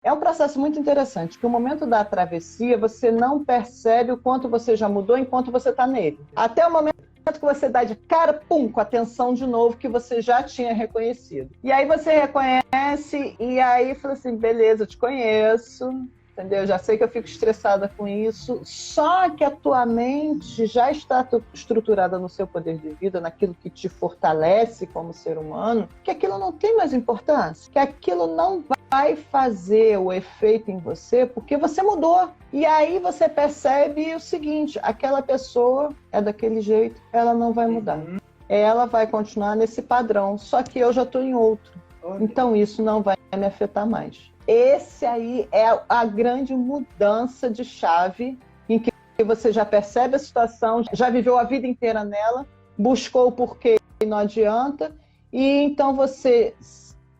É um processo muito interessante, que o momento da travessia, você não percebe o quanto você já mudou enquanto você está nele. Até o momento que você dá de cara, pum, com a atenção de novo que você já tinha reconhecido. E aí você reconhece e aí fala assim, beleza, eu te conheço, entendeu? Já sei que eu fico estressada com isso, só que a tua mente já está estruturada no seu poder de vida, naquilo que te fortalece como ser humano, que aquilo não tem mais importância, que aquilo não vai fazer o efeito em você porque você mudou. E aí você percebe o seguinte, aquela pessoa é daquele jeito, ela não vai mudar. Ela vai continuar nesse padrão, só que eu já estou em outro. Então isso não vai me afetar mais. Esse aí é a grande mudança de chave em que você já percebe a situação, já viveu a vida inteira nela, buscou o porquê e não adianta, e então você,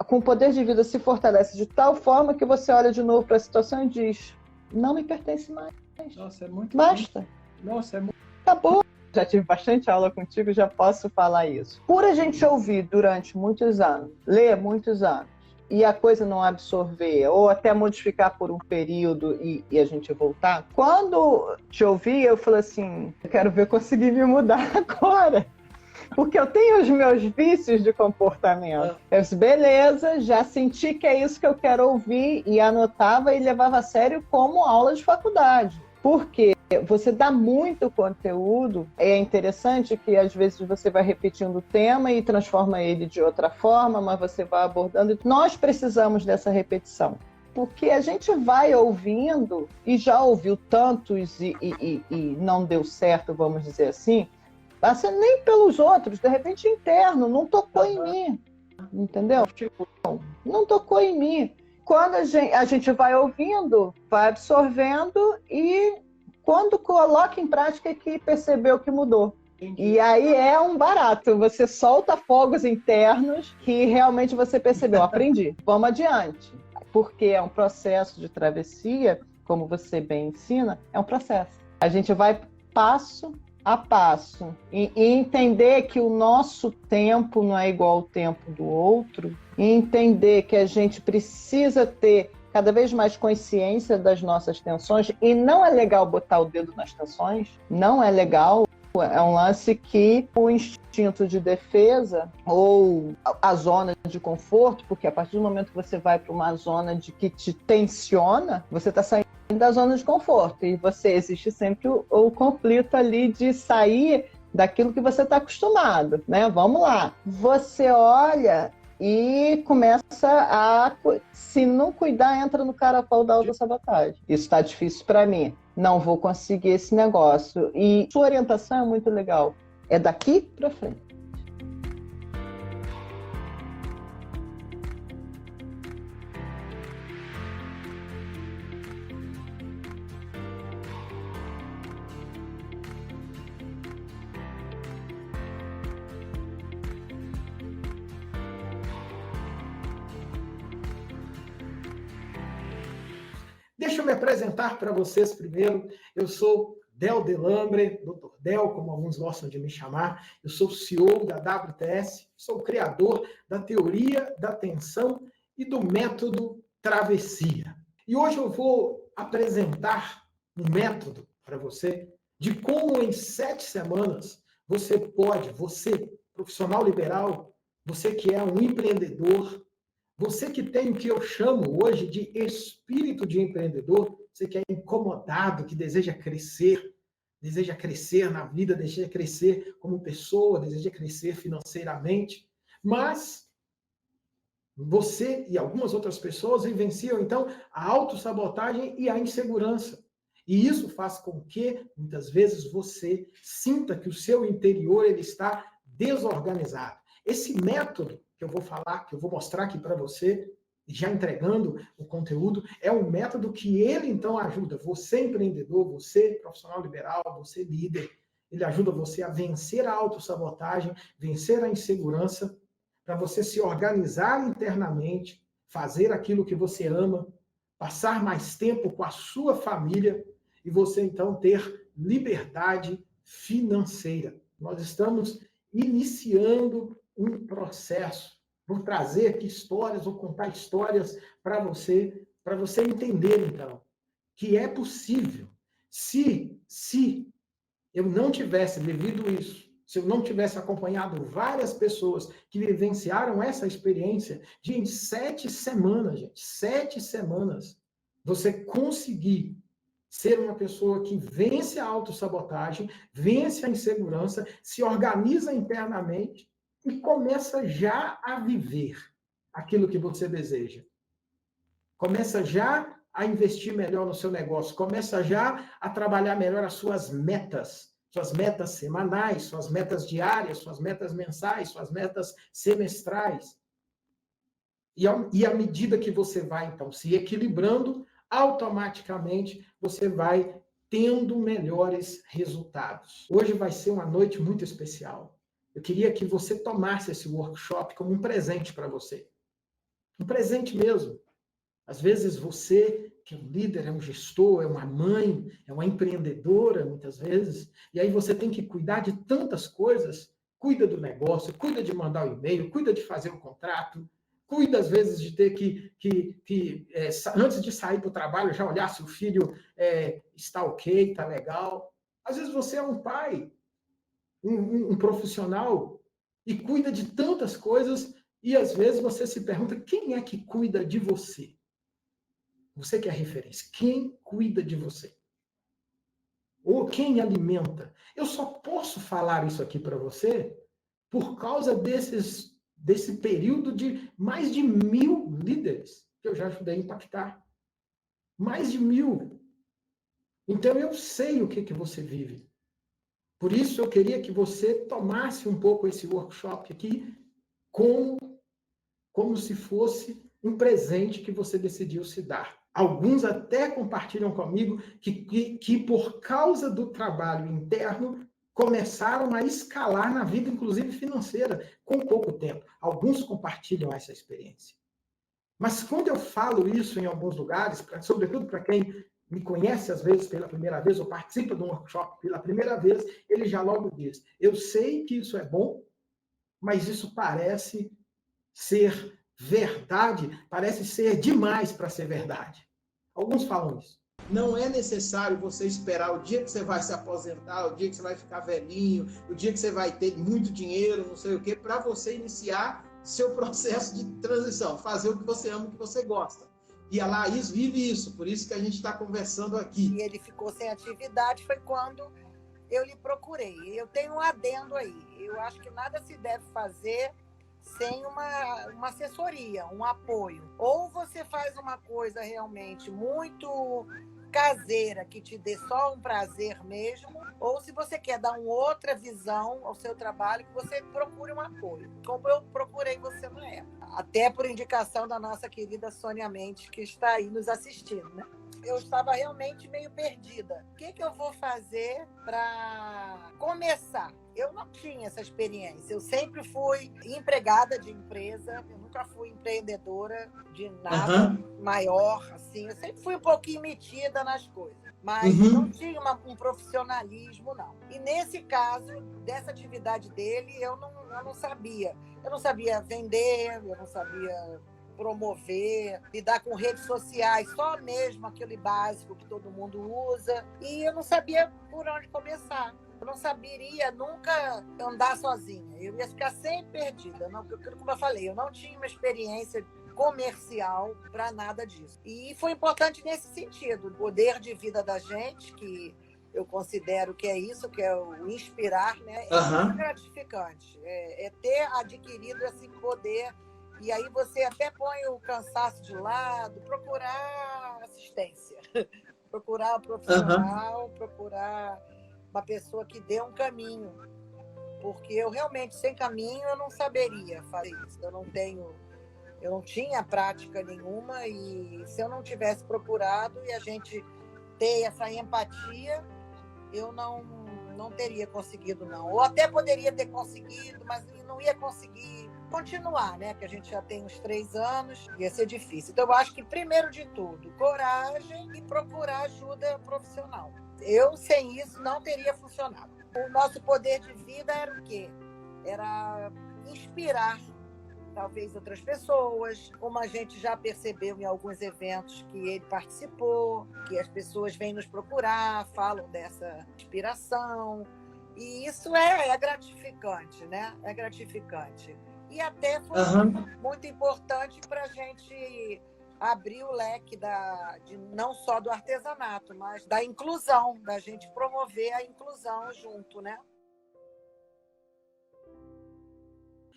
com o poder de vida, se fortalece de tal forma que você olha de novo para a situação e diz, não me pertence mais. Nossa, é muito Basta. Nossa, é muito... Acabou. Já tive bastante aula contigo, já posso falar isso. Por a gente ouvir durante muitos anos, ler muitos anos, e a coisa não absorver, ou até modificar por um período e a gente voltar, quando te ouvi, eu falei assim, eu quero ver conseguir me mudar agora. Porque eu tenho os meus vícios de comportamento. Eu disse, beleza, já senti que é isso que eu quero ouvir, e anotava e levava a sério como aula de faculdade. Porque você dá muito conteúdo, é interessante que às vezes você vai repetindo o tema e transforma ele de outra forma, mas você vai abordando. Nós precisamos dessa repetição. Porque a gente vai ouvindo, e já ouviu tantos e não deu certo, vamos dizer assim, assim, nem pelos outros, de repente interno, não tocou em mim, entendeu? Não tocou em mim. Quando a gente vai ouvindo, vai absorvendo e quando coloca em prática é que percebeu que mudou. E aí é um barato, você solta fogos internos que realmente você percebeu, aprendi, vamos adiante. Porque é um processo de travessia, como você bem ensina, é um processo. A gente vai passo a passo e entender que o nosso tempo não é igual ao tempo do outro, e entender que a gente precisa ter cada vez mais consciência das nossas tensões, e não é legal botar o dedo nas tensões, não é legal. É um lance que o instinto de defesa ou a zona de conforto, porque a partir do momento que você vai para uma zona de que te tensiona, você está saindo da zona de conforto, e você existe sempre o conflito ali de sair daquilo que você está acostumado, né? Vamos lá. Você olha e começa a, se não cuidar, entra no caracol da autossabotagem. Isso está difícil para mim. Não vou conseguir esse negócio. E sua orientação é muito legal. É daqui para frente. Deixa eu me apresentar para vocês primeiro. Eu sou Del Delambre, Dr. Del, como alguns gostam de me chamar. Eu sou CEO da WTS, sou o criador da teoria da tensão e do método travessia. E hoje eu vou apresentar um método para você de como em 7 semanas você pode, você, profissional liberal, você que é um empreendedor, você que tem o que eu chamo hoje de espírito de empreendedor, você que é incomodado, que deseja crescer na vida, deseja crescer como pessoa, deseja crescer financeiramente, mas você e algumas outras pessoas vivenciam, então, a autossabotagem e a insegurança. E isso faz com que, muitas vezes, você sinta que o seu interior ele está desorganizado. Esse método que eu vou falar, que eu vou mostrar aqui para você, já entregando o conteúdo, é um método que ele, então, ajuda você, empreendedor, você, profissional liberal, você, líder, ele ajuda você a vencer a autossabotagem, vencer a insegurança, para você se organizar internamente, fazer aquilo que você ama, passar mais tempo com a sua família e você, então, ter liberdade financeira. Nós estamos iniciando um processo. Vou trazer aqui histórias, vou contar histórias para você para você entender, então, que é possível. Se eu não tivesse vivido isso, se eu não tivesse acompanhado várias pessoas que vivenciaram essa experiência de em 7 semanas, gente, 7 semanas, você conseguir ser uma pessoa que vence a autossabotagem, vence a insegurança, se organiza internamente e começa já a viver aquilo que você deseja. Começa já a investir melhor no seu negócio, começa já a trabalhar melhor as suas metas semanais, suas metas diárias, suas metas mensais, suas metas semestrais. E à medida que você vai, então, se equilibrando, automaticamente você vai tendo melhores resultados. Hoje vai ser uma noite muito especial. Eu queria que você tomasse esse workshop como um presente para você. Um presente mesmo. Às vezes você, que é um líder, é um gestor, é uma mãe, é uma empreendedora, muitas vezes, e aí você tem que cuidar de tantas coisas. Cuida do negócio, cuida de mandar o e-mail, cuida de fazer o contrato, cuida, às vezes, de ter antes de sair para o trabalho, já olhar se o filho está ok, está legal. Às vezes você é um pai, um profissional, e cuida de tantas coisas, e às vezes você se pergunta, quem é que cuida de você? Você que é a referência. Quem cuida de você? Ou quem alimenta? Eu só posso falar isso aqui para você por causa desse período de mais de 1000 líderes que eu já ajudei a impactar. Mais de 1000. Então eu sei o que você vive. Por isso eu queria que você tomasse um pouco esse workshop aqui como se fosse um presente que você decidiu se dar. Alguns até compartilham comigo que por causa do trabalho interno, começaram a escalar na vida, inclusive financeira, com pouco tempo. Alguns compartilham essa experiência. Mas quando eu falo isso em alguns lugares, sobretudo para quem me conhece às vezes pela primeira vez, ou participa de um workshop pela primeira vez, ele já logo diz, eu sei que isso é bom, mas isso parece ser verdade, parece ser demais para ser verdade. Alguns falam isso. Não é necessário você esperar o dia que você vai se aposentar, o dia que você vai ficar velhinho, o dia que você vai ter muito dinheiro, não sei o quê, para você iniciar seu processo de transição, fazer o que você ama, o que você gosta. E a Laís vive isso, por isso que a gente está conversando aqui. E ele ficou sem atividade, foi quando eu lhe procurei. Eu tenho um adendo aí. Eu acho que nada se deve fazer sem uma assessoria, um apoio. Ou você faz uma coisa realmente muito caseira, que te dê só um prazer mesmo, ou se você quer dar uma outra visão ao seu trabalho, que você procure um apoio, como eu procurei você na época. Até por indicação da nossa querida Sônia Mendes, que está aí nos assistindo, né? Eu estava realmente meio perdida. O que eu vou fazer para começar? Eu não tinha essa experiência. Eu sempre fui empregada de empresa, eu nunca fui empreendedora de nada maior, assim. Eu sempre fui um pouquinho metida nas coisas, mas não tinha um profissionalismo, não. E nesse caso, dessa atividade dele, eu não sabia. Eu não sabia vender, eu não sabia promover, lidar com redes sociais, só mesmo aquele básico que todo mundo usa. E eu não sabia por onde começar. Eu não saberia nunca andar sozinha. Eu ia ficar sempre perdida. Não, como eu falei, eu não tinha uma experiência comercial para nada disso. E foi importante nesse sentido, o poder de vida da gente, que eu considero que é isso, que é o inspirar, né? É muito gratificante. É ter adquirido esse poder. E aí você até põe o cansaço de lado, procurar assistência, procurar um profissional, procurar uma pessoa que dê um caminho. Porque eu realmente, sem caminho, eu não saberia fazer isso. Eu não tinha prática nenhuma, e se eu não tivesse procurado e a gente ter essa empatia, eu não teria conseguido, não. Ou até poderia ter conseguido, mas não ia conseguir continuar, né? Porque a gente já tem uns 3 anos, ia ser difícil. Então, eu acho que, primeiro de tudo, coragem e procurar ajuda profissional. Eu, sem isso, não teria funcionado. O nosso poder de vida era o quê? Era inspirar talvez outras pessoas, como a gente já percebeu em alguns eventos que ele participou, que as pessoas vêm nos procurar, falam dessa inspiração, e isso é gratificante, né? É gratificante. E até foi muito importante para a gente abrir o leque não só do artesanato, mas da inclusão, da gente promover a inclusão junto, né?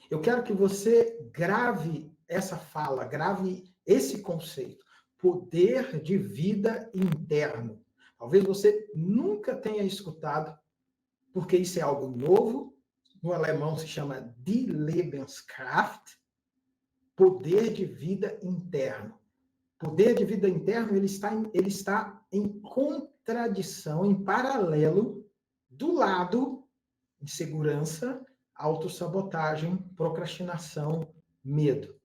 Eu quero que você grave essa fala, grave esse conceito, poder de vida interno. Talvez você nunca tenha escutado, porque isso é algo novo, no alemão se chama Die Lebenskraft, poder de vida interno. Poder de vida interno, ele está em contradição, em paralelo, do lado de insegurança, autossabotagem, procrastinação, medo.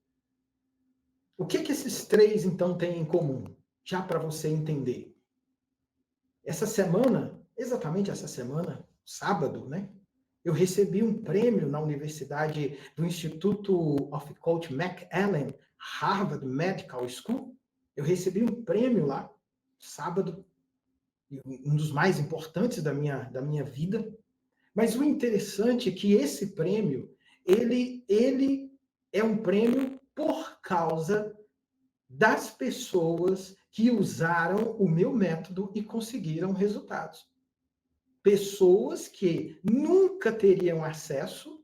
O que esses três, então, têm em comum? Já para você entender. Essa semana, exatamente essa semana, sábado, né? Eu recebi um prêmio na universidade do Instituto of Coach McAllen, Harvard Medical School. Eu recebi um prêmio lá, sábado, um dos mais importantes da minha vida. Mas o interessante é que esse prêmio, ele é um prêmio por causa das pessoas que usaram o meu método e conseguiram resultados. Pessoas que nunca teriam acesso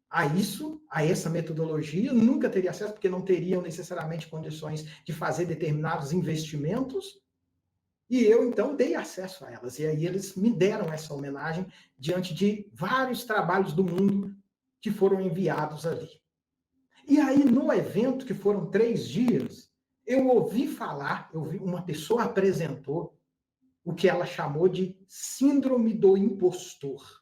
a isso, a essa metodologia, nunca teriam acesso porque não teriam necessariamente condições de fazer determinados investimentos, e eu, então, dei acesso a elas. E aí eles me deram essa homenagem diante de vários trabalhos do mundo que foram enviados ali. E aí, no evento, que foram 3 dias, eu ouvi uma pessoa apresentou o que ela chamou de síndrome do impostor.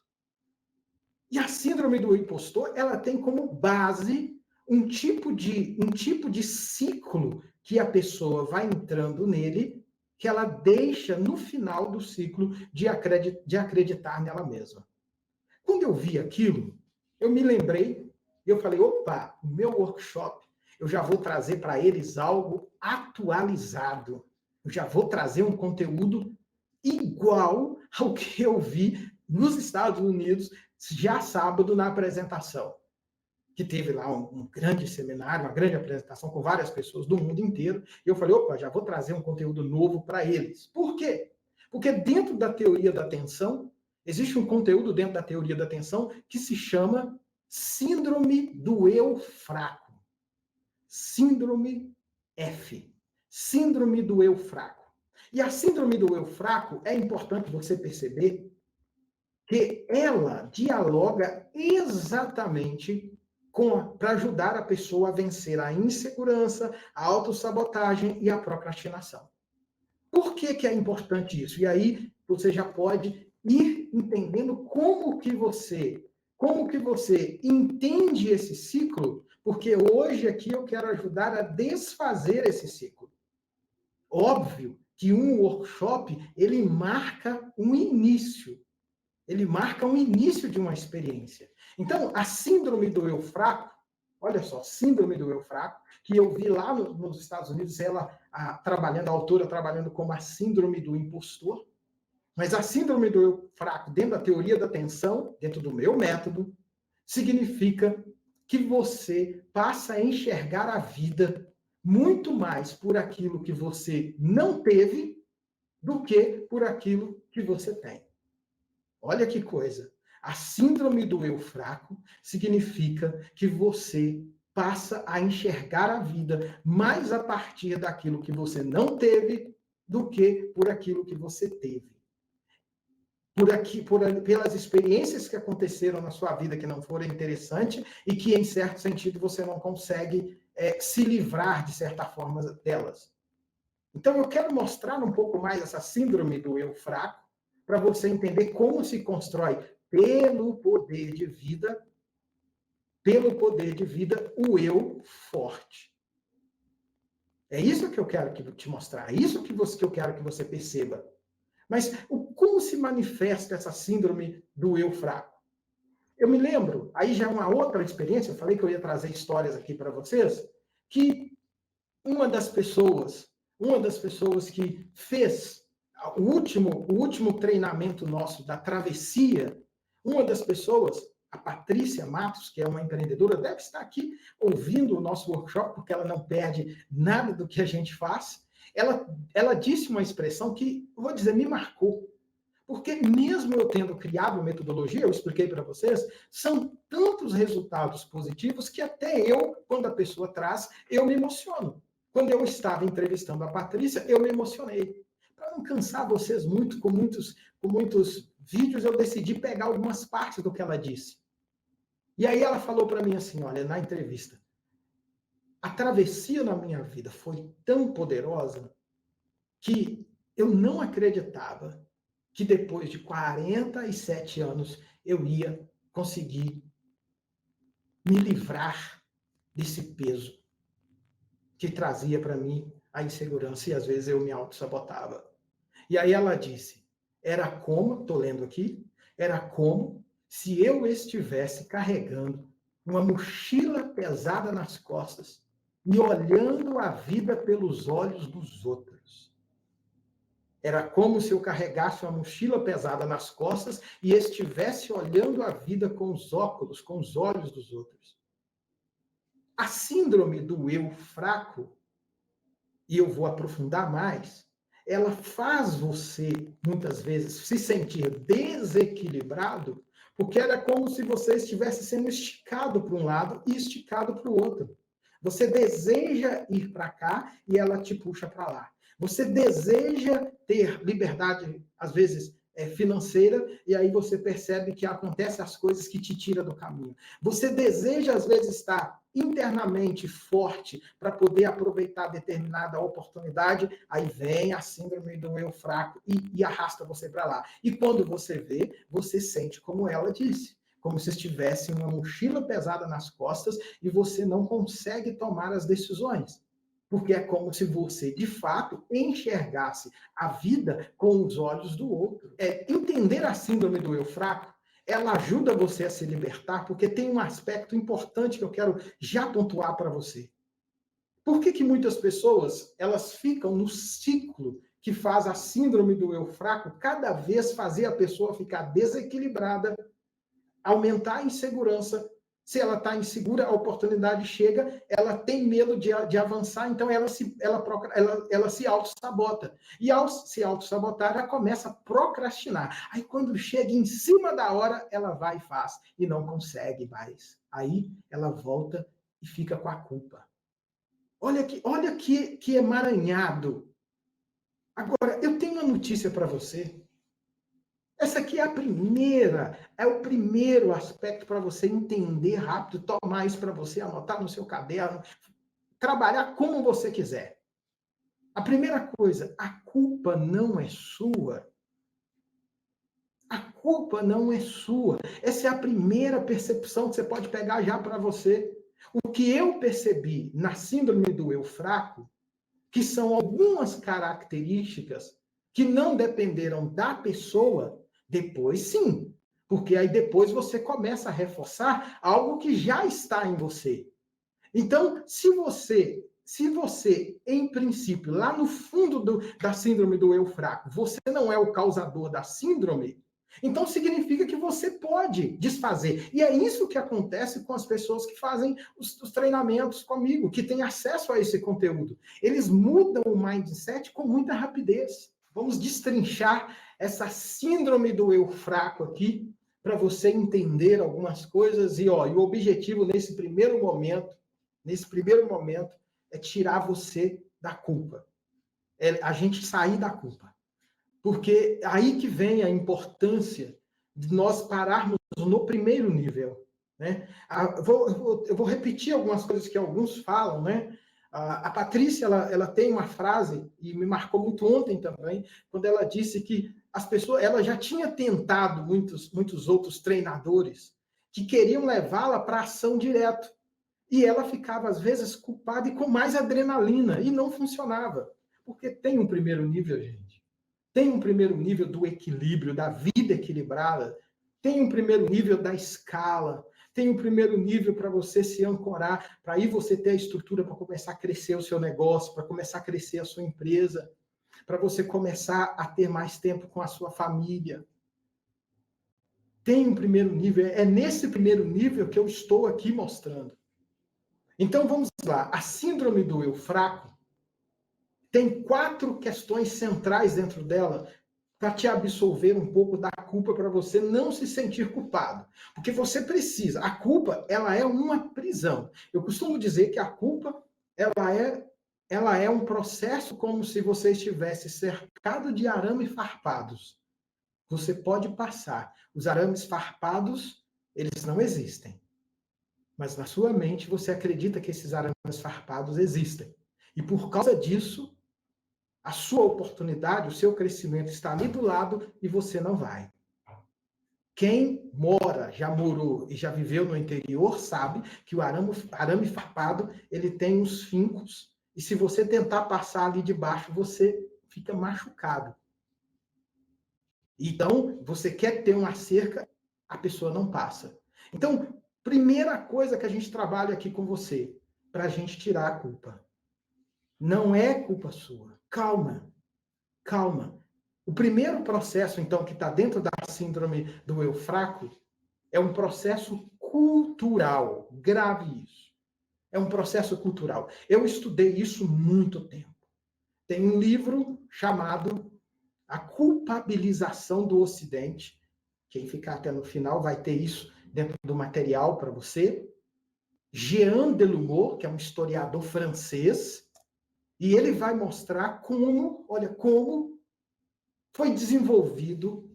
E a síndrome do impostor, ela tem como base um tipo de ciclo que a pessoa vai entrando nele, que ela deixa no final do ciclo de acreditar nela mesma. Quando eu vi aquilo, eu me lembrei, eu falei, opa, o meu workshop, eu já vou trazer para eles algo atualizado. Eu já vou trazer um conteúdo igual ao que eu vi nos Estados Unidos, já sábado, na apresentação. Que teve lá um grande seminário, uma grande apresentação com várias pessoas do mundo inteiro. E eu falei, opa, já vou trazer um conteúdo novo para eles. Por quê? Porque dentro da teoria da atenção, existe um conteúdo dentro da teoria da atenção que se chama síndrome do eu fraco. Síndrome F. Síndrome do eu fraco. E a síndrome do eu fraco, é importante você perceber que ela dialoga exatamente para ajudar a pessoa a vencer a insegurança, a autossabotagem e a procrastinação. Por que é importante isso? E aí você já pode ir entendendo como que você entende esse ciclo, porque hoje aqui eu quero ajudar a desfazer esse ciclo. Óbvio que um workshop, ele marca um início. Ele marca um início de uma experiência. Então, a síndrome do eu fraco, olha só, síndrome do eu fraco, que eu vi lá nos Estados Unidos, a autora trabalhando como a síndrome do impostor, mas a síndrome do eu fraco, dentro da teoria da atenção, dentro do meu método, significa que você passa a enxergar a vida muito mais por aquilo que você não teve do que por aquilo que você tem. Olha que coisa. A síndrome do eu fraco significa que você passa a enxergar a vida mais a partir daquilo que você não teve do que por aquilo que você teve. Pelas experiências que aconteceram na sua vida que não foram interessantes e que, em certo sentido, você não consegue se livrar, de certa forma, delas. Então, eu quero mostrar um pouco mais essa síndrome do eu fraco, para você entender como se constrói pelo poder de vida, o eu forte. É isso que eu quero te mostrar, é isso que eu quero que você perceba. Mas como se manifesta essa síndrome do eu fraco? Eu me lembro, aí já uma outra experiência, eu falei que eu ia trazer histórias aqui para vocês, que uma das pessoas que fez o último treinamento nosso da travessia, uma das pessoas, a Patrícia Matos, que é uma empreendedora, deve estar aqui ouvindo o nosso workshop, porque ela não perde nada do que a gente faz. Ela disse uma expressão que, vou dizer, me marcou. Porque mesmo eu tendo criado metodologia, eu expliquei para vocês, são tantos resultados positivos que até eu, quando a pessoa traz, eu me emociono. Quando eu estava entrevistando a Patrícia, eu me emocionei. Para não cansar vocês muito com muitos vídeos, eu decidi pegar algumas partes do que ela disse. E aí ela falou para mim assim, olha, na entrevista, a travessia na minha vida foi tão poderosa que eu não acreditava que depois de 47 anos eu ia conseguir me livrar desse peso que trazia para mim a insegurança e às vezes eu me auto-sabotava. E aí ela disse, era como, estou lendo aqui, era como se eu estivesse carregando uma mochila pesada nas costas e olhando a vida pelos olhos dos outros. Era como se eu carregasse uma mochila pesada nas costas e estivesse olhando a vida com os óculos, com os olhos dos outros. A síndrome do eu fraco, e eu vou aprofundar mais, ela faz você, muitas vezes, se sentir desequilibrado, porque era como se você estivesse sendo esticado para um lado e esticado para o outro. Você deseja ir para cá e ela te puxa para lá. Você deseja ter liberdade, às vezes, financeira, e aí você percebe que acontecem as coisas que te tiram do caminho. Você deseja, às vezes, estar internamente forte para poder aproveitar determinada oportunidade, aí vem a síndrome do eu fraco e arrasta você para lá. E quando você vê, você sente como ela disse, como se estivesse uma mochila pesada nas costas e você não consegue tomar as decisões. Porque é como se você, de fato, enxergasse a vida com os olhos do outro. Entender a síndrome do eu fraco, ela ajuda você a se libertar, porque tem um aspecto importante que eu quero já pontuar para você. Por que muitas pessoas, elas ficam no ciclo que faz a síndrome do eu fraco, cada vez fazer a pessoa ficar desequilibrada, aumentar a insegurança? Se ela está insegura, a oportunidade chega, ela tem medo de avançar, então ela se auto-sabota. E ao se auto-sabotar, ela começa a procrastinar. Aí quando chega em cima da hora, ela vai e faz. E não consegue mais. Aí ela volta e fica com a culpa. Olha que emaranhado. Agora, eu tenho uma notícia para você. Essa aqui é o primeiro aspecto para você entender rápido, tomar isso para você, anotar no seu caderno, trabalhar como você quiser. A primeira coisa, a culpa não é sua. A culpa não é sua. Essa é a primeira percepção que você pode pegar já para você. O que eu percebi na síndrome do eu fraco, que são algumas características que não dependeram da pessoa, depois sim, porque aí depois você começa a reforçar algo que já está em você. Então, se você, em princípio, lá no fundo da síndrome do eu fraco, você não é o causador da síndrome, então significa que você pode desfazer. E é isso que acontece com as pessoas que fazem os treinamentos comigo, que têm acesso a esse conteúdo. Eles mudam o mindset com muita rapidez. Vamos destrinchar essa síndrome do eu fraco aqui, para você entender algumas coisas. E o objetivo nesse primeiro momento, é tirar você da culpa. É a gente sair da culpa. Porque aí que vem a importância de nós pararmos no primeiro nível. Né? Eu vou repetir algumas coisas que alguns falam, né? A Patrícia, ela tem uma frase, e me marcou muito ontem também, quando ela disse que as pessoas, ela já tinha tentado muitos outros treinadores que queriam levá-la para ação direto. E ela ficava, às vezes, culpada e com mais adrenalina, e não funcionava. Porque tem um primeiro nível, gente. Tem um primeiro nível do equilíbrio, da vida equilibrada. Tem um primeiro nível da escala, tem um primeiro nível para você se ancorar, para aí você ter a estrutura para começar a crescer o seu negócio, para começar a crescer a sua empresa, para você começar a ter mais tempo com a sua família. Tem um primeiro nível, é nesse primeiro nível que eu estou aqui mostrando. Então vamos lá, a síndrome do eu fraco tem 4 questões centrais dentro dela para te absolver um pouco da culpa, para você não se sentir culpado. Porque você precisa. A culpa, ela é uma prisão. Eu costumo dizer que a culpa, ela é um processo como se você estivesse cercado de arame farpados. Você pode passar. Os arames farpados, eles não existem. Mas na sua mente, você acredita que esses arames farpados existem. E por causa disso, a sua oportunidade, o seu crescimento está ali do lado e você não vai. Quem mora, já morou e já viveu no interior sabe que o arame farpado, ele tem uns fincos e se você tentar passar ali de baixo, você fica machucado. Então, você quer ter uma cerca, a pessoa não passa. Então, primeira coisa que a gente trabalha aqui com você, para a gente tirar a culpa. Não é culpa sua. Calma. Calma. O primeiro processo, então, que está dentro da síndrome do eu fraco, é um processo cultural. Grave isso. É um processo cultural. Eu estudei isso muito tempo. Tem um livro chamado A Culpabilização do Ocidente. Quem ficar até no final vai ter isso dentro do material para você. Jean Delumeau, que é um historiador francês, e ele vai mostrar como foi desenvolvido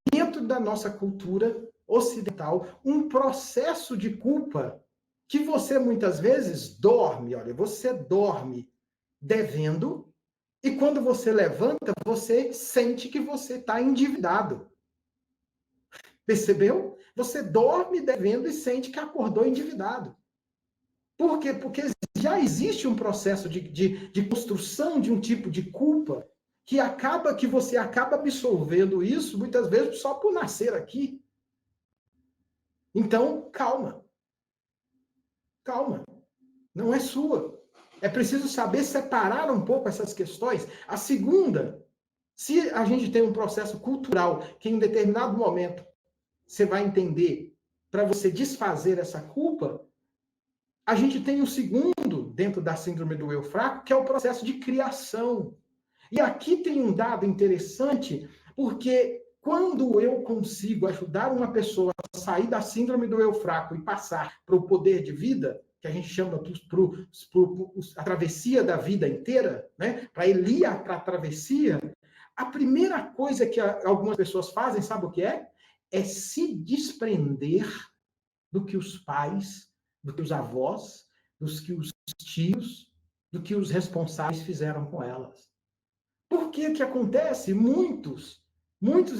dentro da nossa cultura ocidental um processo de culpa que você muitas vezes dorme, você dorme devendo e quando você levanta, você sente que você está endividado. Percebeu? Você dorme devendo e sente que acordou endividado. Por quê? Porque já existe um processo de construção de um tipo de culpa que você acaba absorvendo isso, muitas vezes, só por nascer aqui. Então, calma. Calma. Não é sua. É preciso saber separar um pouco essas questões. A segunda, se a gente tem um processo cultural que em determinado momento você vai entender para você desfazer essa culpa, a gente tem o segundo, dentro da síndrome do eu fraco, que é o processo de criação. E aqui tem um dado interessante, porque quando eu consigo ajudar uma pessoa a sair da síndrome do eu fraco e passar para o poder de vida, que a gente chama a travessia da vida inteira, né? Para ele ir para a travessia, a primeira coisa que algumas pessoas fazem, sabe o que é? É se desprender do que os pais, do que os avós, dos que os tios, do que os responsáveis fizeram com elas. Por que que acontece? Muitos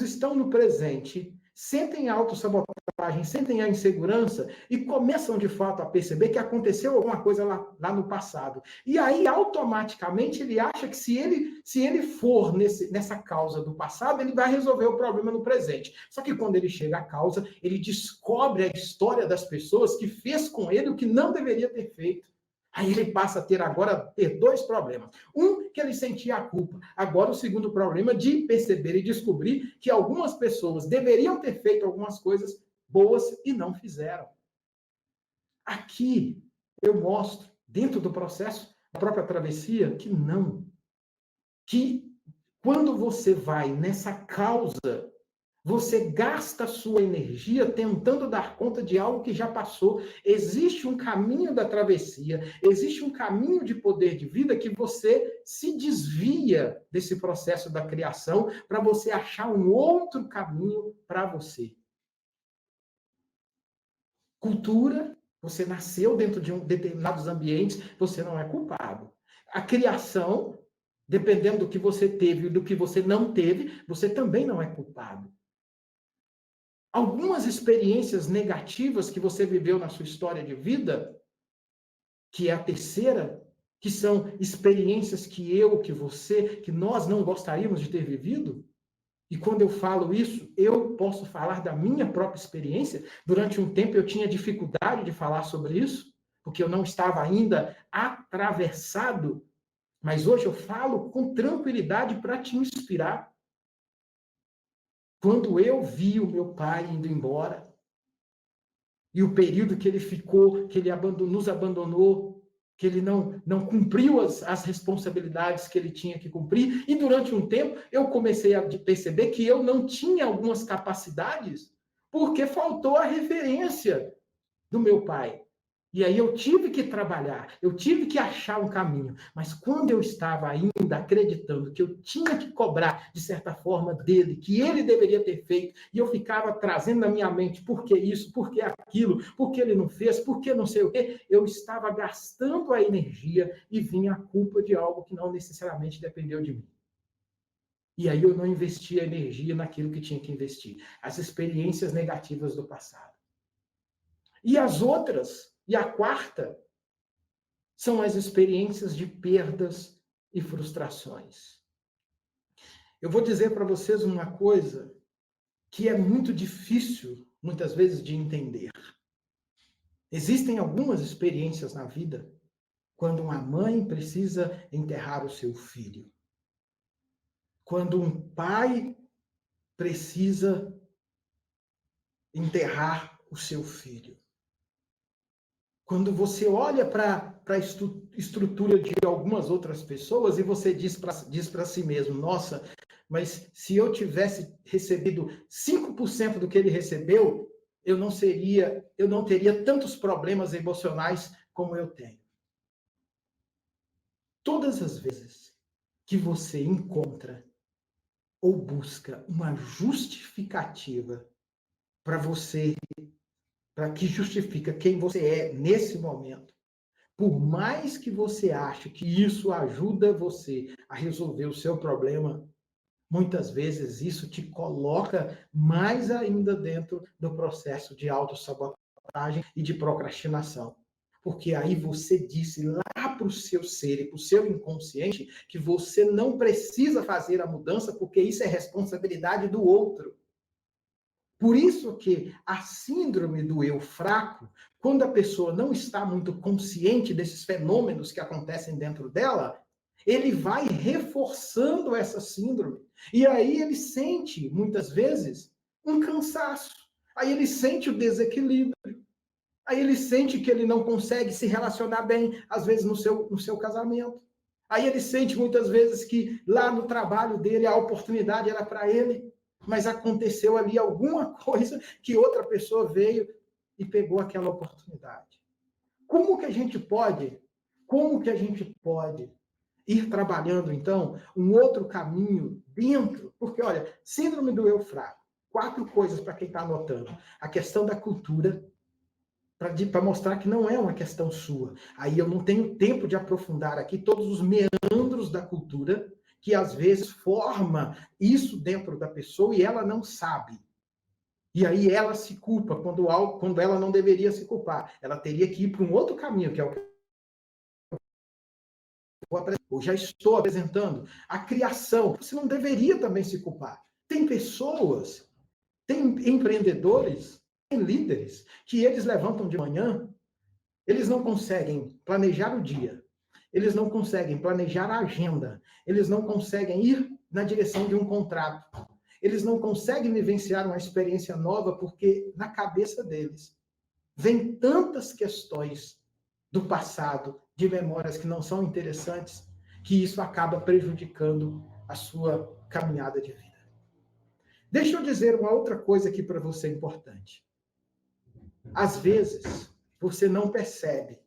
estão no presente, sentem a autossabotagem, sentem a insegurança e começam de fato a perceber que aconteceu alguma coisa lá no passado. E aí, automaticamente, ele acha que se ele for nessa causa do passado, ele vai resolver o problema no presente. Só que quando ele chega à causa, ele descobre a história das pessoas que fez com ele o que não deveria ter feito. Aí ele passa a ter 2 problemas. Um, que ele sentia a culpa. Agora, o segundo problema de perceber e descobrir que algumas pessoas deveriam ter feito algumas coisas boas e não fizeram. Aqui, eu mostro, dentro do processo, da própria travessia, que não. Que quando você vai nessa causa, você gasta sua energia tentando dar conta de algo que já passou. Existe um caminho da travessia, existe um caminho de poder de vida que você se desvia desse processo da criação para você achar um outro caminho para você. Cultura, você nasceu dentro de determinados ambientes, você não é culpado. A criação, dependendo do que você teve e do que você não teve, você também não é culpado. Algumas experiências negativas que você viveu na sua história de vida, que é a terceira, que são experiências que eu, que você, que nós não gostaríamos de ter vivido, E quando eu falo isso, eu posso falar da minha própria experiência. Durante um tempo eu tinha dificuldade de falar sobre isso, porque eu não estava ainda atravessado, mas hoje eu falo com tranquilidade para te inspirar. Quando eu vi o meu pai indo embora, e o período que ele ficou, que ele nos abandonou, que ele não cumpriu as responsabilidades que ele tinha que cumprir, e durante um tempo eu comecei a perceber que eu não tinha algumas capacidades, porque faltou a referência do meu pai. E aí eu tive que trabalhar, eu tive que achar um caminho. Mas quando eu estava ainda acreditando que eu tinha que cobrar, de certa forma, dele, que ele deveria ter feito, e eu ficava trazendo na minha mente por que isso, por que aquilo, por que ele não fez, por que não sei o quê, eu estava gastando a energia e vinha a culpa de algo que não necessariamente dependeu de mim. E aí eu não investia energia naquilo que tinha que investir. As experiências negativas do passado. E as outras, e a quarta, são as experiências de perdas e frustrações. Eu vou dizer para vocês uma coisa que é muito difícil, muitas vezes, de entender. Existem algumas experiências na vida quando uma mãe precisa enterrar o seu filho. Quando um pai precisa enterrar o seu filho. Quando você olha para a estrutura de algumas outras pessoas e você diz para si mesmo, nossa, mas se eu tivesse recebido 5% do que ele recebeu, eu não teria tantos problemas emocionais como eu tenho. Todas as vezes que você encontra ou busca uma justificativa para que justifica quem você é nesse momento, por mais que você ache que isso ajuda você a resolver o seu problema, muitas vezes isso te coloca mais ainda dentro do processo de autossabotagem e de procrastinação. Porque aí você disse lá para o seu ser e para o seu inconsciente que você não precisa fazer a mudança porque isso é responsabilidade do outro. Por isso que a síndrome do eu fraco, quando a pessoa não está muito consciente desses fenômenos que acontecem dentro dela, ele vai reforçando essa síndrome. E aí ele sente, muitas vezes, um cansaço. Aí ele sente o desequilíbrio. Aí ele sente que ele não consegue se relacionar bem, às vezes, no seu casamento. Aí ele sente, muitas vezes, que lá no trabalho dele a oportunidade era para ele, mas aconteceu ali alguma coisa que outra pessoa veio e pegou aquela oportunidade. Como que a gente pode ir trabalhando, então, um outro caminho dentro? Porque, olha, síndrome do eu fraco. 4 coisas para quem está anotando. A questão da cultura, para mostrar que não é uma questão sua. Aí eu não tenho tempo de aprofundar aqui todos os meandros da cultura, que às vezes forma isso dentro da pessoa e ela não sabe. E aí ela se culpa quando ela não deveria se culpar. Ela teria que ir para um outro caminho, que é o que eu já estou apresentando. A criação. Você não deveria também se culpar. Tem pessoas, tem empreendedores, tem líderes, que eles levantam de manhã, eles não conseguem planejar o dia, eles não conseguem planejar a agenda, eles não conseguem ir na direção de um contrato, eles não conseguem vivenciar uma experiência nova porque na cabeça deles vem tantas questões do passado, de memórias que não são interessantes, que isso acaba prejudicando a sua caminhada de vida. Deixa eu dizer uma outra coisa aqui para você importante. Às vezes, você não percebe,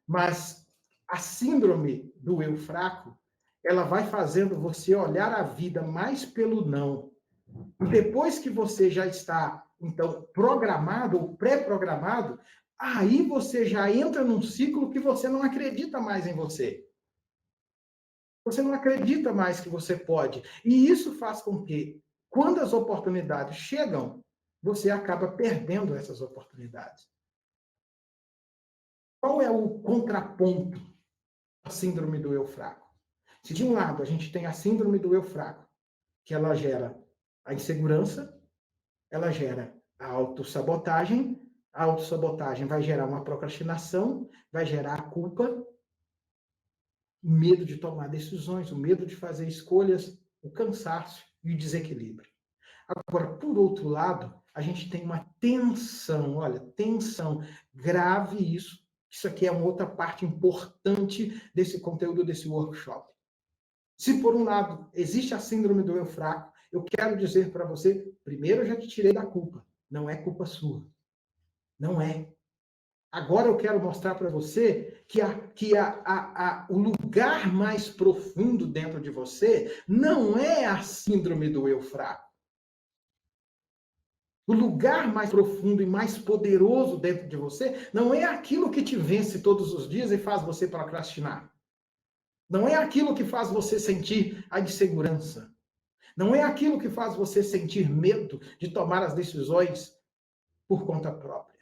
mas a síndrome do eu fraco, ela vai fazendo você olhar a vida mais pelo não. E depois que você já está, então, programado ou pré-programado, aí você já entra num ciclo que você não acredita mais em você. Você não acredita mais que você pode. E isso faz com que, quando as oportunidades chegam, você acaba perdendo essas oportunidades. Qual é o contraponto da síndrome do eu fraco? Se de um lado a gente tem a síndrome do eu fraco, que ela gera A insegurança, ela gera a autossabotagem vai gerar uma procrastinação, vai gerar a culpa, o medo de tomar decisões, o medo de fazer escolhas, o cansaço e o desequilíbrio. Agora, por outro lado, a gente tem uma tensão, olha, tensão, grave isso. Isso aqui é uma outra parte importante desse conteúdo, desse workshop. Se, por um lado, existe a síndrome do eu fraco, eu quero dizer para você, primeiro eu já te tirei da culpa. Não é culpa sua. Não é. Agora eu quero mostrar para você que o lugar mais profundo dentro de você não é a síndrome do eu fraco. O lugar mais profundo e mais poderoso dentro de você não é aquilo que te vence todos os dias e faz você procrastinar. Não é aquilo que faz você sentir a insegurança. Não é aquilo que faz você sentir medo de tomar as decisões por conta própria.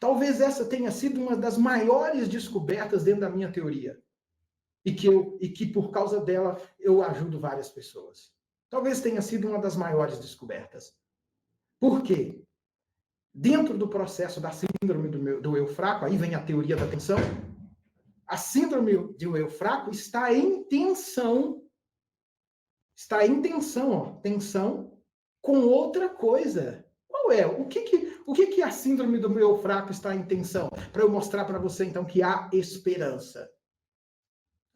Talvez essa tenha sido uma das maiores descobertas dentro da minha teoria. E que por causa dela eu ajudo várias pessoas. Talvez tenha sido uma das maiores descobertas. Por quê? Dentro do processo da síndrome do eu fraco, aí vem a teoria da tensão, a síndrome do eu fraco está em tensão, tensão com outra coisa. Qual é? O que a síndrome do eu fraco está em tensão? Para eu mostrar para você, então, que há esperança.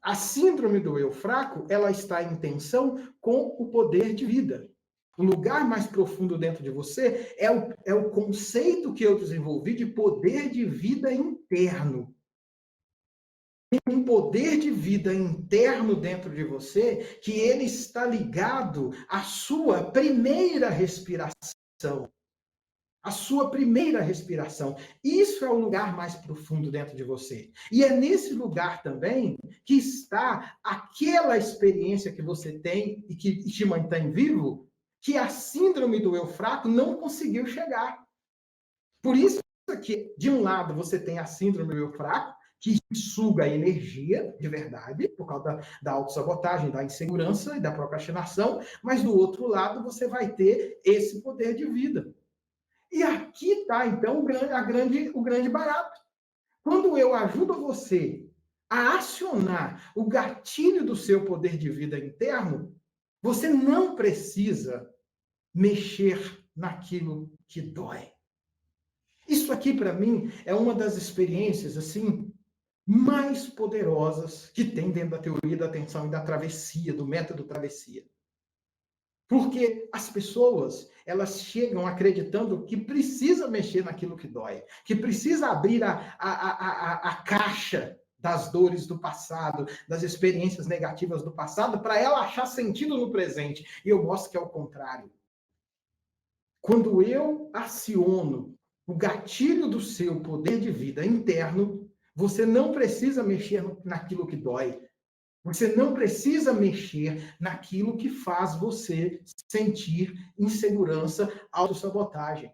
A síndrome do eu fraco, ela está em tensão com o poder de vida. O lugar mais profundo dentro de você é o conceito que eu desenvolvi de poder de vida interno. Tem um poder de vida interno dentro de você que ele está ligado à sua primeira respiração. A sua primeira respiração. Isso é o lugar mais profundo dentro de você. E é nesse lugar também que está aquela experiência que você tem e que te mantém vivo, que a síndrome do eu fraco não conseguiu chegar. Por isso que, de um lado, você tem a síndrome do eu fraco, que suga a energia, de verdade, por causa da autossabotagem, da insegurança e da procrastinação, mas do outro lado, você vai ter esse poder de vida. E aqui está, então, o grande barato. Quando eu ajudo você a acionar o gatilho do seu poder de vida interno, você não precisa mexer naquilo que dói. Isso aqui, para mim, é uma das experiências, assim, mais poderosas que tem dentro da teoria da atenção e da travessia, do método travessia. Porque as pessoas, elas chegam acreditando que precisa mexer naquilo que dói, que precisa abrir a caixa das dores do passado, das experiências negativas do passado, para ela achar sentido no presente. E eu mostro que é o contrário. Quando eu aciono o gatilho do seu poder de vida interno, você não precisa mexer naquilo que dói. Você não precisa mexer naquilo que faz você sentir insegurança, autossabotagem.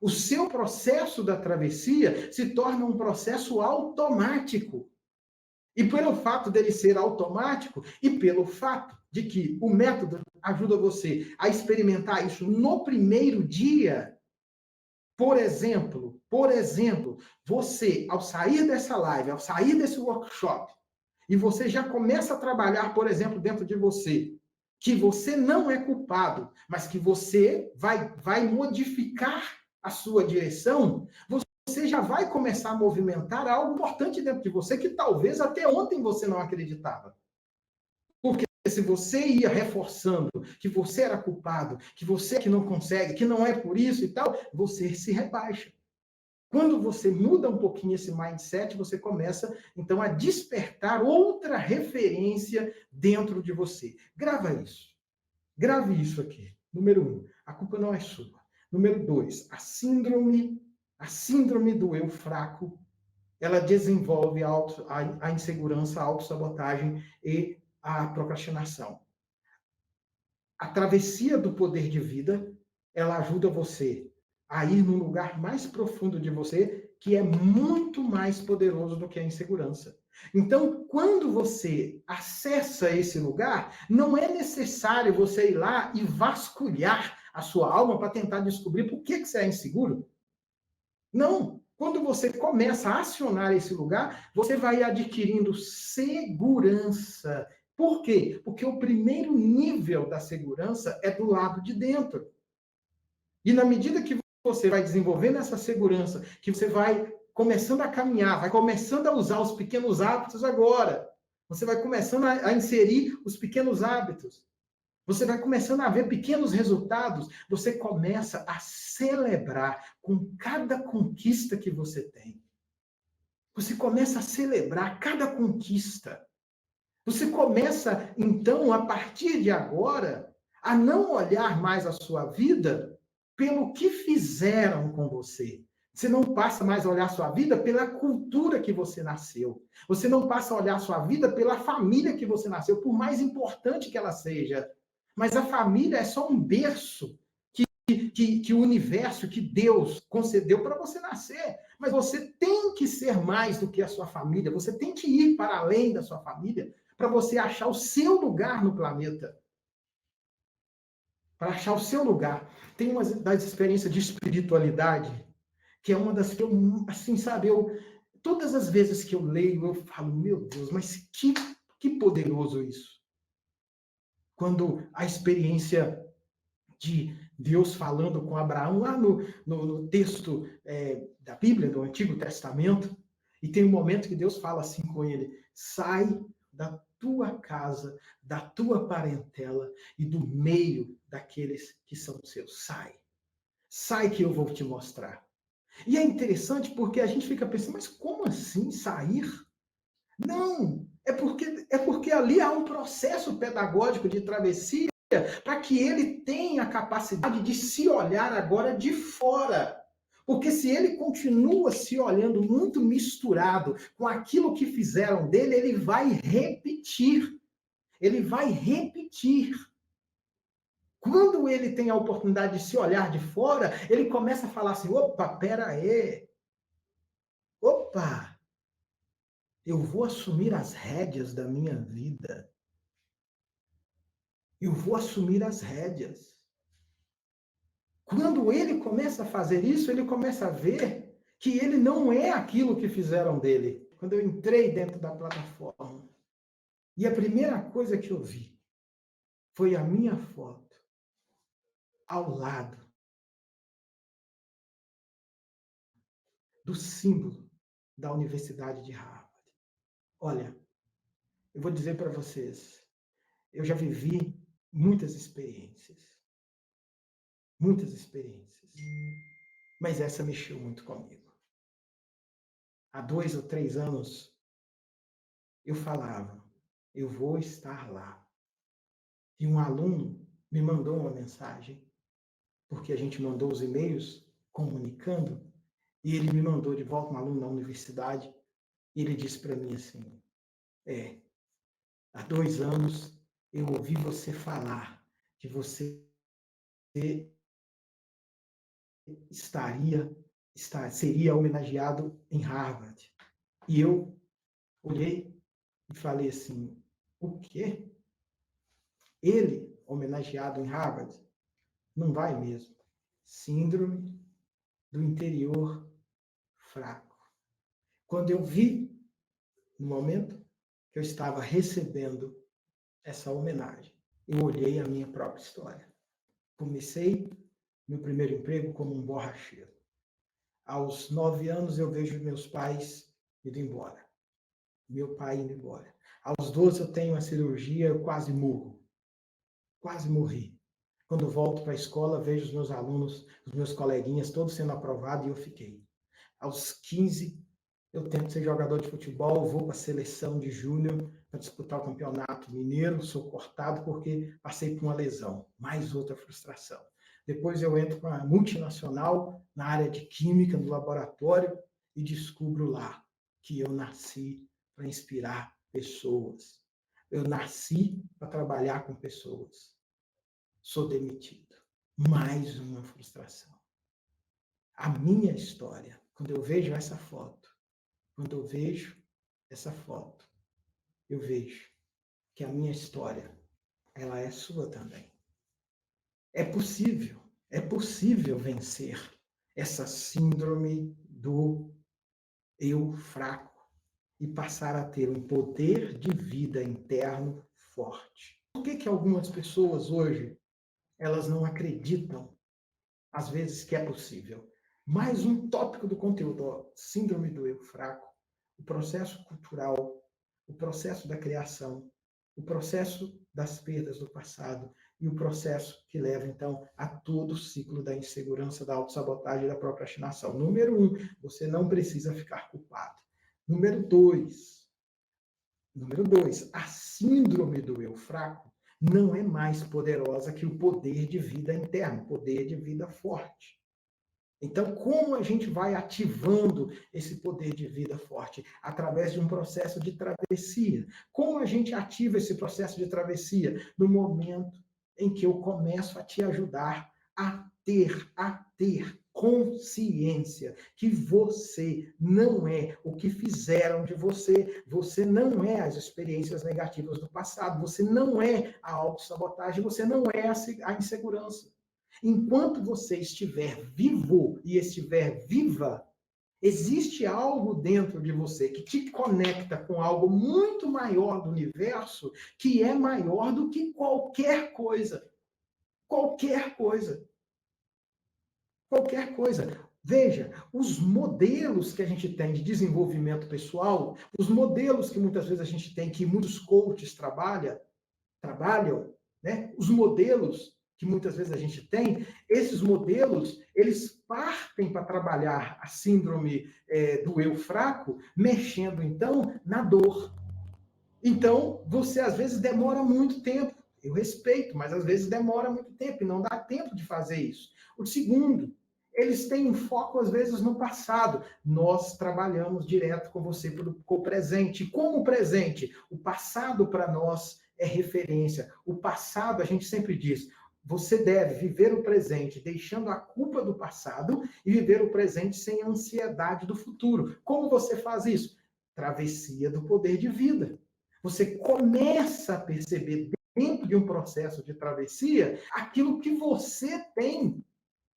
O seu processo da travessia se torna um processo automático. E pelo fato dele ser automático e pelo fato de que o método ajuda você a experimentar isso no primeiro dia, por exemplo, você, ao sair dessa live, ao sair desse workshop, e você já começa a trabalhar, por exemplo, dentro de você, que você não é culpado, mas que você vai modificar a sua direção, você já vai começar a movimentar algo importante dentro de você que talvez até ontem você não acreditava. Porque se você ia reforçando que você era culpado, que você que não consegue, que não é por isso e tal, você se rebaixa. Quando você muda um pouquinho esse mindset, você começa, então, a despertar outra referência dentro de você. Grava isso. Grave isso aqui. Número 1, a culpa não é sua. Número 2, a síndrome do eu fraco, ela desenvolve a insegurança, a autossabotagem e a procrastinação. A travessia do poder de vida, ela ajuda você a ir no lugar mais profundo de você, que é muito mais poderoso do que a insegurança. Então, quando você acessa esse lugar, não é necessário você ir lá e vasculhar a sua alma para tentar descobrir por que você é inseguro. Não. Quando você começa a acionar esse lugar, você vai adquirindo segurança. Por quê? Porque o primeiro nível da segurança é do lado de dentro. E na medida que você vai desenvolvendo essa segurança, que você vai começando a caminhar, vai começando a usar os pequenos hábitos agora, você vai começando a inserir os pequenos hábitos, você vai começando a ver pequenos resultados, você começa a celebrar com cada conquista que você tem. Você começa a celebrar cada conquista. Você começa, então, a partir de agora, a não olhar mais a sua vida pelo que fizeram com você. Você não passa mais a olhar a sua vida pela cultura que você nasceu. Você não passa a olhar a sua vida pela família que você nasceu, por mais importante que ela seja. Mas a família é só um berço que o universo, que Deus concedeu para você nascer. Mas você tem que ser mais do que a sua família. Você tem que ir para além da sua família para você achar o seu lugar no planeta. Para achar o seu lugar. Tem uma das experiências de espiritualidade, que é uma das que eu, assim, sabe, todas as vezes que eu leio, eu falo, meu Deus, mas que poderoso isso. Quando a experiência de Deus falando com Abraão, lá no texto da Bíblia, do Antigo Testamento, e tem um momento que Deus fala assim com ele, sai da tua casa, da tua parentela e do meio daqueles que são seus. Sai. Sai que eu vou te mostrar. E é interessante porque a gente fica pensando, mas como assim sair? Não, é porque ali há um processo pedagógico de travessia para que ele tenha a capacidade de se olhar agora de fora. Porque se ele continua se olhando muito misturado com aquilo que fizeram dele, ele vai repetir. Ele vai repetir. Quando ele tem a oportunidade de se olhar de fora, ele começa a falar assim, opa, pera aí. Opa, eu vou assumir as rédeas da minha vida. Eu vou assumir as rédeas. Quando ele começa a fazer isso, ele começa a ver que ele não é aquilo que fizeram dele. Quando eu entrei dentro da plataforma, e a primeira coisa que eu vi foi a minha foto ao lado do símbolo da Universidade de Harvard. Olha, eu vou dizer para vocês, eu já vivi muitas experiências. Muitas experiências. Mas essa mexeu muito comigo. Há 2 ou 3 anos, eu falava, eu vou estar lá. E um aluno me mandou uma mensagem, porque a gente mandou os e-mails comunicando, e ele me mandou de volta, um aluno da universidade, e ele disse para mim assim, há 2 anos eu ouvi você falar que você seria homenageado em Harvard. E eu olhei e falei assim, o quê? Ele, homenageado em Harvard? Não vai mesmo. Síndrome do interior fraco. Quando eu vi, no momento que eu estava recebendo essa homenagem, eu olhei a minha própria história. Comecei meu primeiro emprego como um borracheiro. Aos 9 anos eu vejo meus pais indo embora. Meu pai indo embora. Aos 12 eu tenho uma cirurgia, eu quase morro. Quase morri. Quando volto para a escola, vejo os meus alunos, os meus coleguinhas, todos sendo aprovados e eu fiquei. Aos 15, eu tento ser jogador de futebol, vou para a seleção de júnior para disputar o campeonato mineiro, sou cortado porque passei por uma lesão. Mais outra frustração. Depois eu entro para uma multinacional na área de química, no laboratório, e descubro lá que eu nasci para inspirar pessoas. Eu nasci para trabalhar com pessoas. Sou demitido. Mais uma frustração. A minha história, quando eu vejo essa foto, quando eu vejo essa foto, eu vejo que a minha história, ela é sua também. É possível vencer essa síndrome do eu fraco e passar a ter um poder de vida interno forte. Por que algumas pessoas hoje, elas não acreditam, às vezes, que é possível? Mais um tópico do conteúdo, ó, síndrome do eu fraco, o processo cultural, o processo da criação, o processo das perdas do passado e o processo que leva, então, a todo o ciclo da insegurança, da autossabotagem e da procrastinação. Número 1, você não precisa ficar culpado. Número 2, a síndrome do eu fraco não é mais poderosa que o poder de vida interno, poder de vida forte. Então, como a gente vai ativando esse poder de vida forte? Através de um processo de travessia. Como a gente ativa esse processo de travessia? No momento em que eu começo a te ajudar a ter consciência que você não é o que fizeram de você, você não é as experiências negativas do passado, você não é a autossabotagem, você não é a insegurança. Enquanto você estiver vivo e estiver viva, existe algo dentro de você que te conecta com algo muito maior do universo, que é maior do que qualquer coisa. Qualquer coisa. Qualquer coisa. Veja, os modelos que a gente tem de desenvolvimento pessoal, os modelos que muitas vezes a gente tem, que muitos coaches trabalham, né? Os modelos que muitas vezes a gente tem, esses modelos, eles partem para trabalhar a síndrome do eu fraco, mexendo, então, na dor. Então, você, às vezes, demora muito tempo. Eu respeito, mas, às vezes, demora muito tempo e não dá tempo de fazer isso. O segundo, eles têm um foco, às vezes, no passado. Nós trabalhamos direto com você com o presente. Como o presente? O passado, para nós, é referência. O passado, a gente sempre diz, você deve viver o presente deixando a culpa do passado e viver o presente sem ansiedade do futuro. Como você faz isso? Travessia do poder de vida. Você começa a perceber dentro de um processo de travessia aquilo que você tem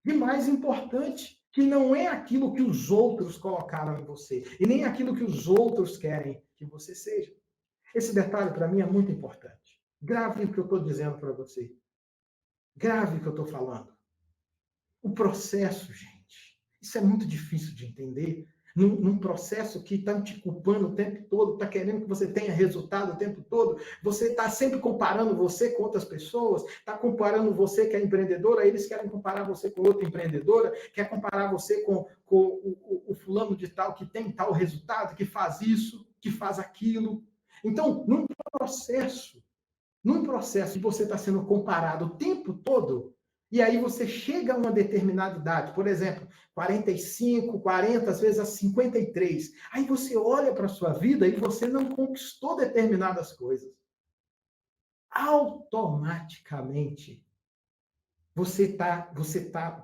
de mais importante, que não é aquilo que os outros colocaram em você e nem aquilo que os outros querem que você seja. Esse detalhe, para mim, é muito importante. Grave o que eu estou dizendo para você. Grave o que eu estou falando. O processo, gente, isso é muito difícil de entender. Num processo que está te culpando o tempo todo, está querendo que você tenha resultado o tempo todo, você está sempre comparando você com outras pessoas, está comparando você que é empreendedora, eles querem comparar você com outra empreendedora, quer comparar você com o fulano de tal que tem tal resultado, que faz isso, que faz aquilo. Então, num processo que você está sendo comparado o tempo todo, e aí você chega a uma determinada idade, por exemplo, 45, 40, às vezes a 53. Aí você olha para a sua vida e você não conquistou determinadas coisas. Automaticamente, você tá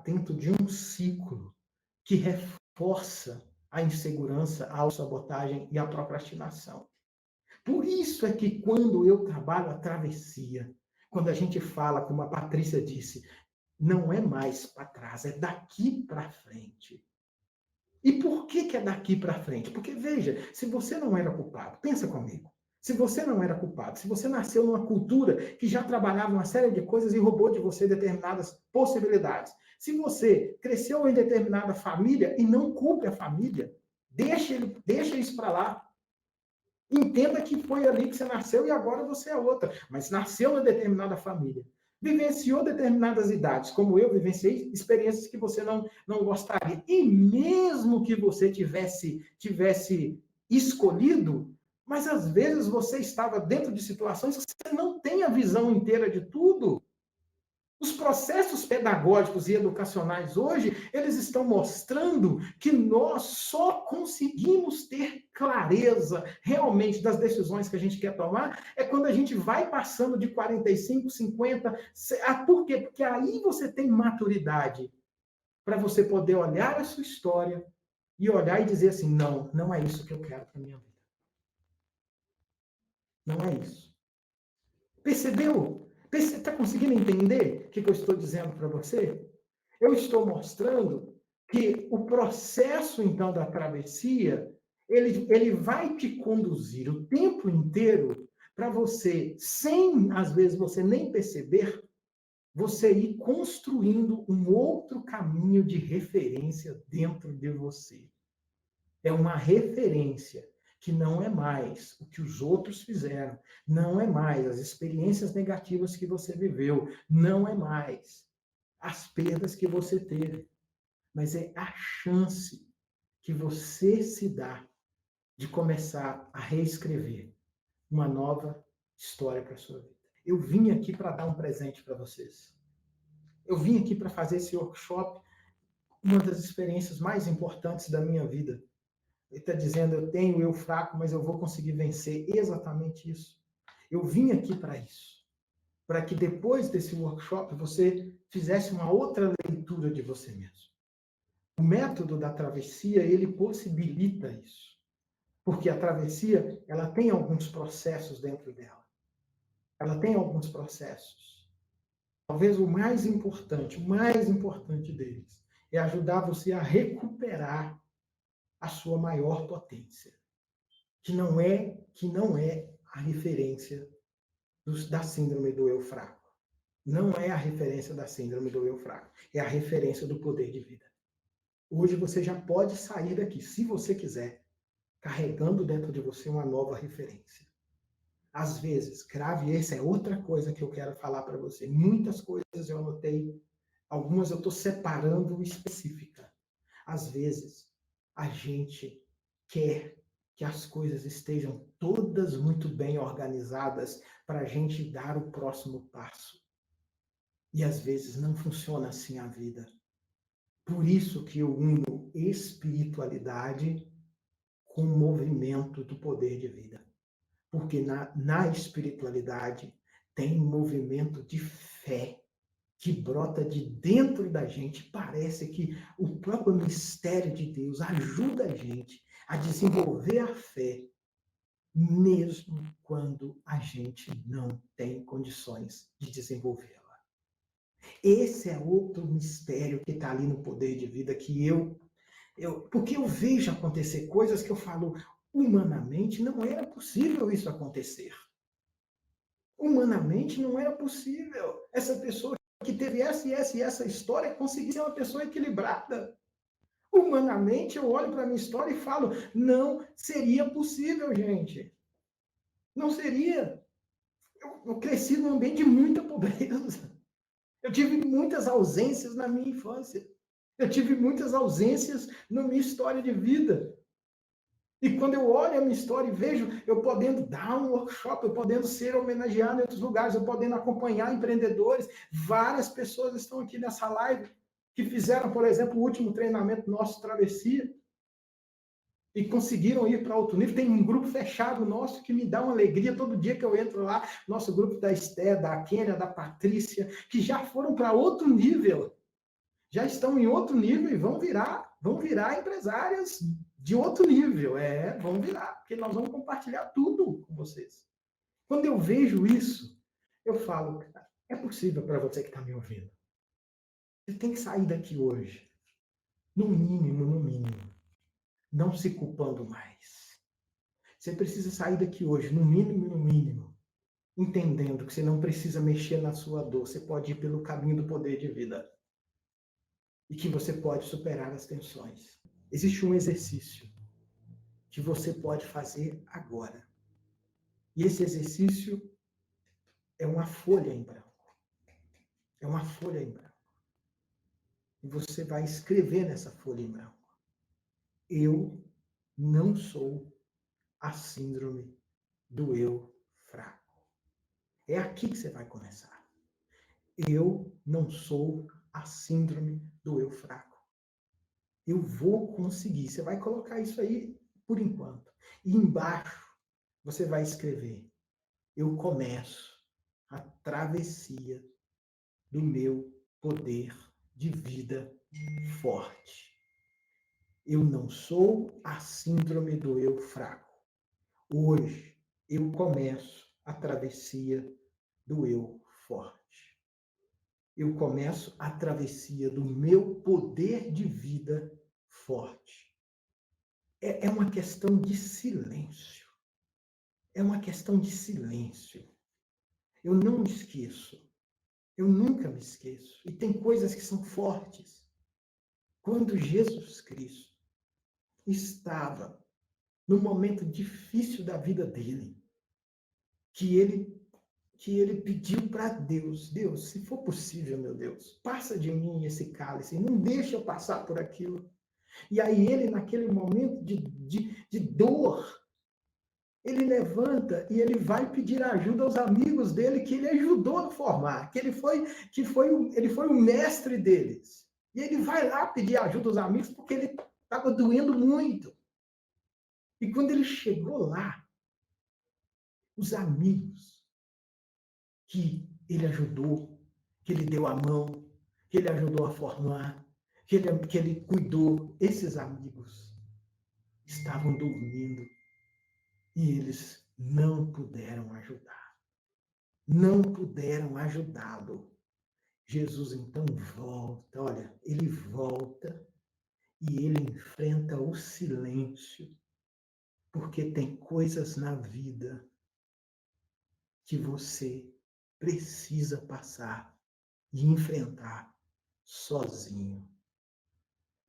dentro de um ciclo que reforça a insegurança, a autossabotagem e a procrastinação. Por isso é que quando eu trabalho a travessia, quando a gente fala, como a Patrícia disse, não é mais para trás, é daqui para frente. E por que é daqui para frente? Porque, veja, se você não era culpado, pensa comigo, se você não era culpado, se você nasceu numa cultura que já trabalhava uma série de coisas e roubou de você determinadas possibilidades, se você cresceu em determinada família e não culpe a família, deixa isso para lá. Entenda que foi ali que você nasceu e agora você é outra, mas nasceu numa determinada família. Vivenciou determinadas idades, como eu vivenciei, experiências que você não gostaria. E mesmo que você tivesse escolhido, mas às vezes você estava dentro de situações que você não tem a visão inteira de tudo. Os processos pedagógicos e educacionais hoje, eles estão mostrando que nós só conseguimos ter clareza realmente das decisões que a gente quer tomar é quando a gente vai passando de 45, 50. Por quê? Porque aí você tem maturidade para você poder olhar a sua história e olhar e dizer assim, não é isso que eu quero para minha vida. Não é isso. Percebeu? Está conseguindo entender o que eu estou dizendo para você? Eu estou mostrando que o processo, então, da travessia, ele vai te conduzir o tempo inteiro para você, sem, às vezes, você nem perceber, você ir construindo um outro caminho de referência dentro de você. É uma referência que não é mais o que os outros fizeram, não é mais as experiências negativas que você viveu, não é mais as perdas que você teve, mas é a chance que você se dá de começar a reescrever uma nova história para a sua vida. Eu vim aqui para dar um presente para vocês. Eu vim aqui para fazer esse workshop, uma das experiências mais importantes da minha vida. Ele está dizendo, eu tenho eu fraco, mas eu vou conseguir vencer. Exatamente isso. Eu vim aqui para isso. Para que depois desse workshop você fizesse uma outra leitura de você mesmo. O método da travessia, ele possibilita isso. Porque a travessia, ela tem alguns processos dentro dela. Ela tem alguns processos. Talvez o mais importante deles é ajudar você a recuperar a sua maior potência, que não é a referência da síndrome do eu fraco. Não é a referência da síndrome do eu fraco, é a referência do poder de vida. Hoje você já pode sair daqui, se você quiser, carregando dentro de você uma nova referência. Às vezes, grave, essa é outra coisa que eu quero falar para você. Muitas coisas eu anotei, algumas eu estou separando específica. Às vezes, a gente quer que as coisas estejam todas muito bem organizadas para a gente dar o próximo passo. E às vezes não funciona assim a vida. Por isso que eu uno espiritualidade com o movimento do poder de vida. Porque na espiritualidade tem um movimento de fé que brota de dentro da gente. Parece que o próprio mistério de Deus ajuda a gente a desenvolver a fé, mesmo quando a gente não tem condições de desenvolvê-la. Esse é outro mistério que está ali no poder de vida que porque eu vejo acontecer coisas que eu falo, humanamente não era possível isso acontecer. Humanamente não era possível essa pessoa que teve essa e essa história conseguir ser uma pessoa equilibrada. Humanamente, eu olho para a minha história e falo, não seria possível, gente. Não seria. Eu cresci num ambiente de muita pobreza. Eu tive muitas ausências na minha infância. Eu tive muitas ausências na minha história de vida. E quando eu olho a minha história e vejo eu podendo dar um workshop, eu podendo ser homenageado em outros lugares, eu podendo acompanhar empreendedores, várias pessoas estão aqui nessa live que fizeram, por exemplo, o último treinamento nosso, Travessia, e conseguiram ir para outro nível. Tem um grupo fechado nosso que me dá uma alegria todo dia que eu entro lá, nosso grupo da Esté, da Kênia, da Patrícia, que já foram para outro nível, já estão em outro nível e vão virar empresárias de outro nível. Vão virar, porque nós vamos compartilhar tudo com vocês. Quando eu vejo isso, eu falo, é possível para você que está me ouvindo. Você tem que sair daqui hoje, no mínimo, não se culpando mais. Você precisa sair daqui hoje, no mínimo, entendendo que você não precisa mexer na sua dor, você pode ir pelo caminho do poder de vida. E que você pode superar as tensões. Existe um exercício que você pode fazer agora. E esse exercício é uma folha em branco. É uma folha em branco. E você vai escrever nessa folha em branco. Eu não sou a síndrome do eu fraco. É aqui que você vai começar. Eu não sou a síndrome do eu fraco. Eu vou conseguir. Você vai colocar isso aí por enquanto. E embaixo você vai escrever: eu começo a travessia do meu poder de vida forte. Eu não sou a síndrome do eu fraco. Hoje eu começo a travessia do eu forte. Eu começo a travessia do meu poder de vida forte. É uma questão de silêncio. É uma questão de silêncio. Eu não me esqueço. Eu nunca me esqueço. E tem coisas que são fortes. Quando Jesus Cristo estava no momento difícil da vida dele, que ele pediu para Deus, Deus, se for possível, meu Deus, passa de mim esse cálice, não deixa eu passar por aquilo. E aí ele, naquele momento de dor, ele levanta e ele vai pedir ajuda aos amigos dele que ele ajudou a formar, ele foi o mestre deles. E ele vai lá pedir ajuda aos amigos porque ele estava doendo muito. E quando ele chegou lá, os amigos que ele ajudou, que ele deu a mão, que ele ajudou a formar, que ele cuidou, esses amigos estavam dormindo e eles não puderam ajudar. Não puderam ajudá-lo. Jesus então volta, olha, ele volta e ele enfrenta o silêncio, porque tem coisas na vida que você precisa passar e enfrentar sozinho.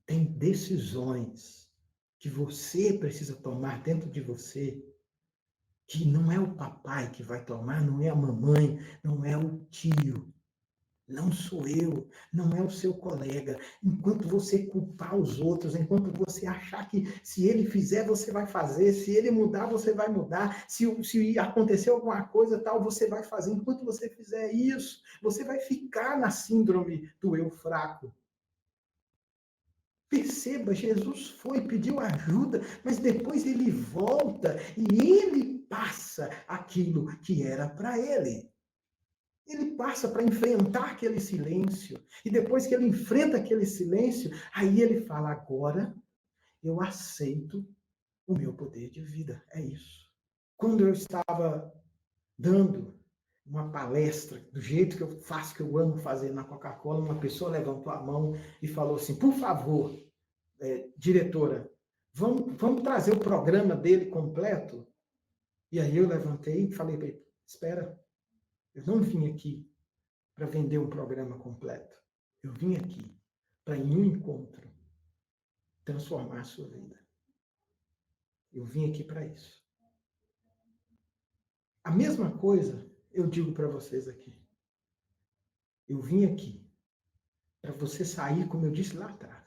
Tem decisões que você precisa tomar dentro de você, que não é o papai que vai tomar, não é a mamãe, não é o tio, não sou eu, não é o seu colega. Enquanto você culpar os outros, enquanto você achar que se ele fizer, você vai fazer, se ele mudar, você vai mudar, se acontecer alguma coisa tal, você vai fazer. Enquanto você fizer isso, você vai ficar na síndrome do eu fraco. Perceba, Jesus foi, pediu ajuda, mas depois ele volta e ele passa aquilo que era para ele. Ele passa para enfrentar aquele silêncio. E depois que ele enfrenta aquele silêncio, aí ele fala, agora eu aceito o meu poder de vida. É isso. Quando eu estava dando uma palestra, do jeito que eu faço, que eu amo fazer na Coca-Cola, uma pessoa levantou a mão e falou assim, por favor, diretora, vamos trazer o programa dele completo? E aí eu levantei e falei para ele, espera, eu não vim aqui para vender um programa completo. Eu vim aqui para, em um encontro, transformar a sua vida. Eu vim aqui para isso. A mesma coisa eu digo para vocês aqui. Eu vim aqui para você sair, como eu disse lá atrás.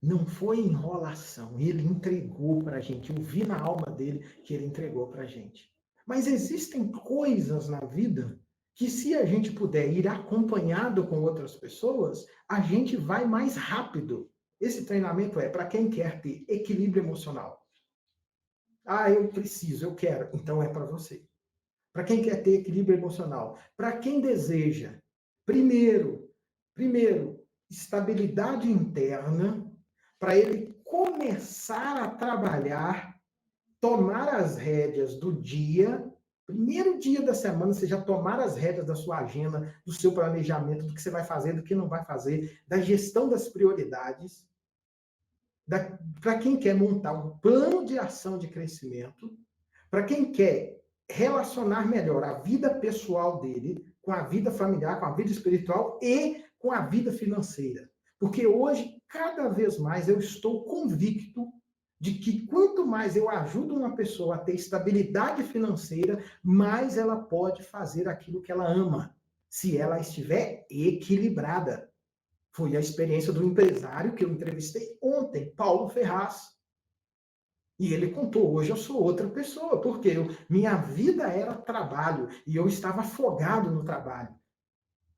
Não foi enrolação. Ele entregou para a gente. Eu vi na alma dele que ele entregou para a gente. Mas existem coisas na vida que, se a gente puder ir acompanhado com outras pessoas, a gente vai mais rápido. Esse treinamento é para quem quer ter equilíbrio emocional. Ah, eu preciso, eu quero. Então é para você. Para quem quer ter equilíbrio emocional. Para quem deseja, primeiro, estabilidade interna, para ele começar a trabalhar, tomar as rédeas do dia. Primeiro dia da semana, você já tomar as rédeas da sua agenda, do seu planejamento, do que você vai fazer, do que não vai fazer, da gestão das prioridades. Para quem quer montar um plano de ação de crescimento, para quem quer relacionar melhor a vida pessoal dele com a vida familiar, com a vida espiritual e com a vida financeira. Porque hoje, cada vez mais, eu estou convicto de que quanto mais eu ajudo uma pessoa a ter estabilidade financeira, mais ela pode fazer aquilo que ela ama, se ela estiver equilibrada. Foi a experiência do empresário que eu entrevistei ontem, Paulo Ferraz. E ele contou, hoje eu sou outra pessoa, porque minha vida era trabalho, e eu estava afogado no trabalho.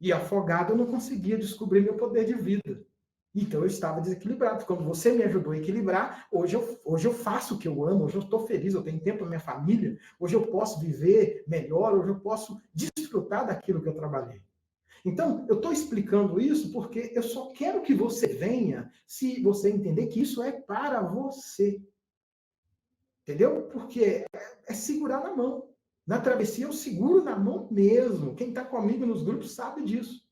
E afogado eu não conseguia descobrir meu poder de vida. Então eu estava desequilibrado. Quando você me ajudou a equilibrar, hoje eu faço o que eu amo, hoje eu estou feliz, eu tenho tempo para minha família, hoje eu posso viver melhor, hoje eu posso desfrutar daquilo que eu trabalhei. Então, eu estou explicando isso porque eu só quero que você venha se você entender que isso é para você. Entendeu? Porque é segurar na mão. Na travessia eu seguro na mão mesmo. Quem está comigo nos grupos sabe disso.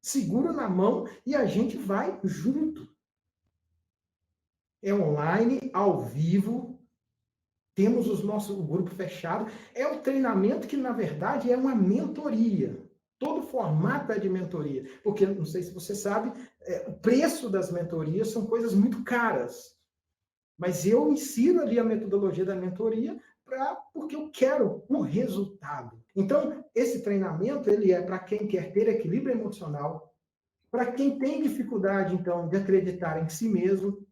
Seguro na mão e a gente vai junto. É online, ao vivo, temos o grupo fechado. É um treinamento que, na verdade, é uma mentoria. Todo formato é de mentoria. Porque, não sei se você sabe, o preço das mentorias são coisas muito caras. Mas eu ensino ali a metodologia da mentoria porque eu quero o resultado. Então, esse treinamento ele é para quem quer ter equilíbrio emocional, para quem tem dificuldade, então, de acreditar em si mesmo,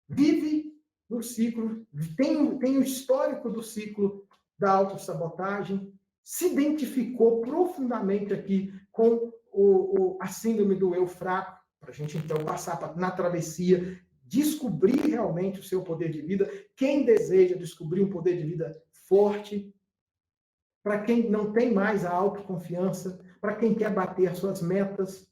vive no ciclo, tem o histórico do ciclo da autossabotagem, se identificou profundamente aqui com a síndrome do eu fraco, para a gente, então, passar na travessia, descobrir realmente o seu poder de vida. Quem deseja descobrir um poder de vida forte, para quem não tem mais a autoconfiança, para quem quer bater as suas metas,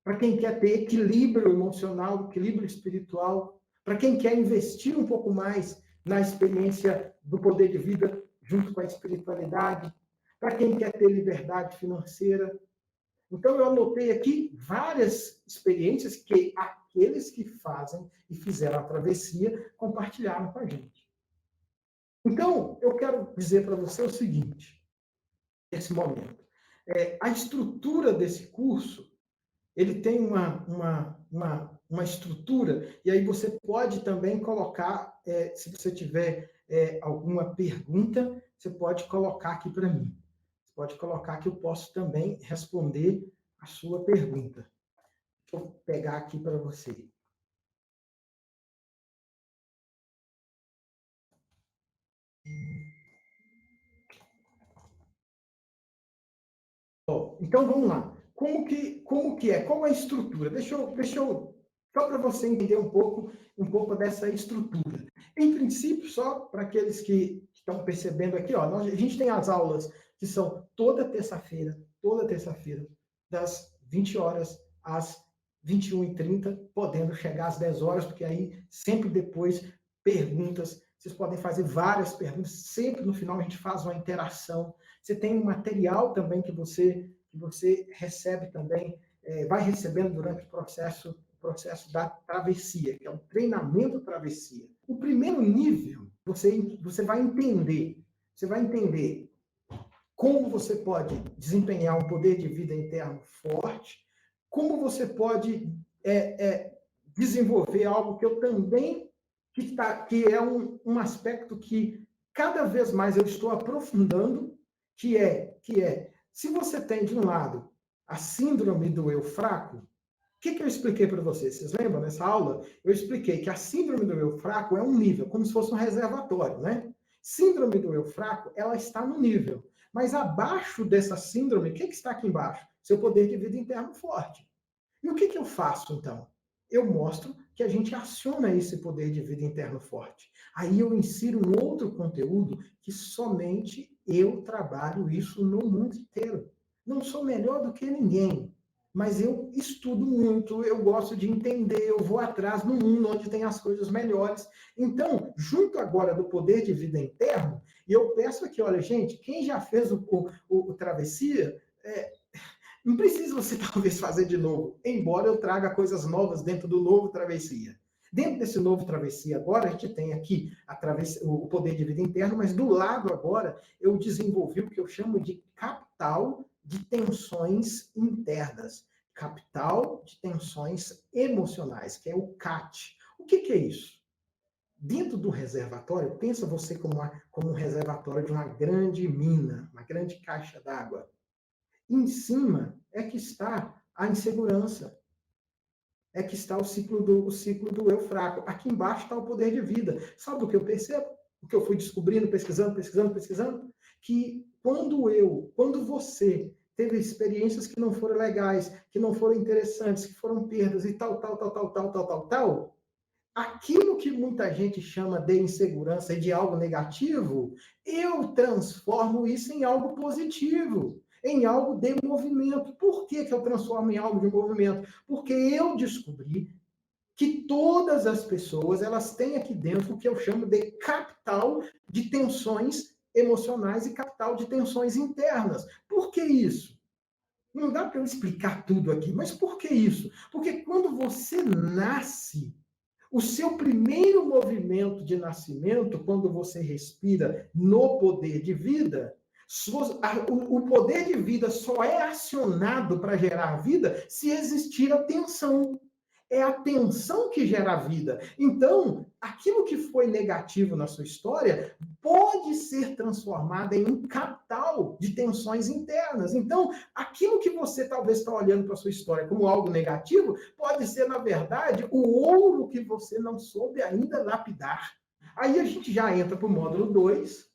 para quem quer ter equilíbrio emocional, equilíbrio espiritual, para quem quer investir um pouco mais na experiência do poder de vida junto com a espiritualidade, para quem quer ter liberdade financeira. Então, eu anotei aqui várias experiências que aqueles que fazem e fizeram a travessia compartilharam com a gente. Então, eu quero dizer para você o seguinte, nesse momento. A estrutura desse curso, ele tem uma estrutura, e aí você pode também colocar, se você tiver alguma pergunta, você pode colocar aqui para mim. Você pode colocar que eu posso também responder a sua pergunta. Deixa eu pegar aqui para você. Então, vamos lá. Como que é? Qual é a estrutura? Deixa eu só para você entender um pouco dessa estrutura. Em princípio, só para aqueles que estão percebendo aqui, a gente tem as aulas que são toda terça-feira, das 20 horas às 21h30, podendo chegar às 10 horas, porque aí sempre depois perguntas, vocês podem fazer várias perguntas, sempre no final a gente faz uma interação. Você tem um material também que você recebe também, vai recebendo durante o processo da travessia, que é o treinamento travessia. O primeiro nível, você vai entender como você pode desempenhar um poder de vida interno forte, como você pode desenvolver algo que eu também, que é um aspecto que cada vez mais eu estou aprofundando, que é, se você tem, de um lado, a síndrome do eu fraco, o que eu expliquei para vocês? Vocês lembram nessa aula? Eu expliquei que a síndrome do eu fraco é um nível, como se fosse um reservatório, né? Síndrome do eu fraco, ela está no nível. Mas abaixo dessa síndrome, o que está aqui embaixo? Seu poder de vida interno forte. E o que eu faço, então? Eu mostro que a gente aciona esse poder de vida interno forte. Aí eu insiro um outro conteúdo que somente eu trabalho isso no mundo inteiro. Não sou melhor do que ninguém, mas eu estudo muito, eu gosto de entender, eu vou atrás no mundo onde tem as coisas melhores. Então, junto agora do poder de vida interno, e eu peço aqui, olha, gente, quem já fez o Travessia, não precisa você talvez fazer de novo, embora eu traga coisas novas dentro do novo Travessia. Dentro desse novo Travessia agora, a gente tem aqui o poder de vida interno, mas do lado agora eu desenvolvi o que eu chamo de capital de tensões internas. Capital de tensões emocionais, que é o CAT. O que é isso? Dentro do reservatório, pensa você como um reservatório de uma grande mina, uma grande caixa d'água. Em cima é que está a insegurança. É que está o ciclo do eu fraco. Aqui embaixo está o poder de vida. Sabe o que eu percebo? O que eu fui descobrindo, pesquisando? Que quando você teve experiências que não foram legais, que não foram interessantes, que foram perdas e tal, aquilo que muita gente chama de insegurança e de algo negativo, eu transformo isso em algo positivo, em algo de movimento. Por que eu transformo em algo de movimento? Porque eu descobri que todas as pessoas elas têm aqui dentro o que eu chamo de capital de tensões emocionais e capital de tensões internas. Por que isso? Não dá para eu explicar tudo aqui, mas por que isso? Porque quando você nasce, o seu primeiro movimento de nascimento, quando você respira no poder de vida, o poder de vida só é acionado para gerar vida se existir a tensão. É a tensão que gera a vida. Então, aquilo que foi negativo na sua história pode ser transformado em um capital de tensões internas. Então, aquilo que você talvez está olhando para a sua história como algo negativo, pode ser, na verdade, o ouro que você não soube ainda lapidar. Aí a gente já entra para o módulo 2,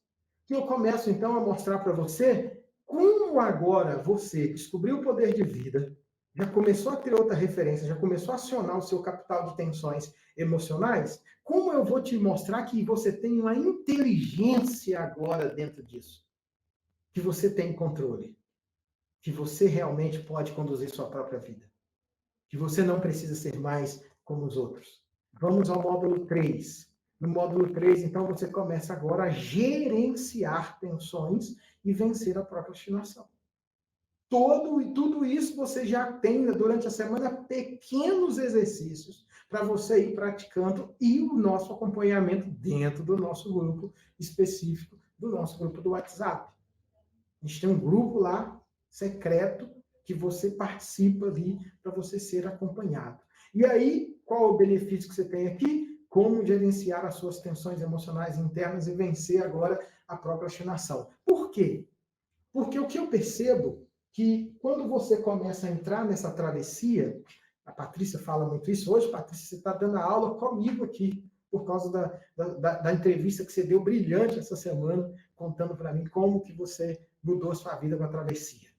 que eu começo, então, a mostrar para você como agora você descobriu o poder de vida, já começou a ter outra referência, já começou a acionar o seu capital de tensões emocionais, como eu vou te mostrar que você tem uma inteligência agora dentro disso, que você tem controle, que você realmente pode conduzir sua própria vida, que você não precisa ser mais como os outros. Vamos ao módulo 3. No módulo 3, então, você começa agora a gerenciar tensões e vencer a procrastinação. Tudo isso você já tem durante a semana pequenos exercícios para você ir praticando e o nosso acompanhamento dentro do nosso grupo específico, do nosso grupo do WhatsApp. A gente tem um grupo lá, secreto, que você participa ali para você ser acompanhado. E aí, qual é o benefício que você tem aqui? Como gerenciar as suas tensões emocionais internas e vencer agora a procrastinação. Por quê? Porque o que eu percebo que quando você começa a entrar nessa travessia, a Patrícia fala muito isso, hoje, Patrícia, você está dando aula comigo aqui, por causa da entrevista que você deu brilhante essa semana, contando para mim como que você mudou a sua vida com a travessia.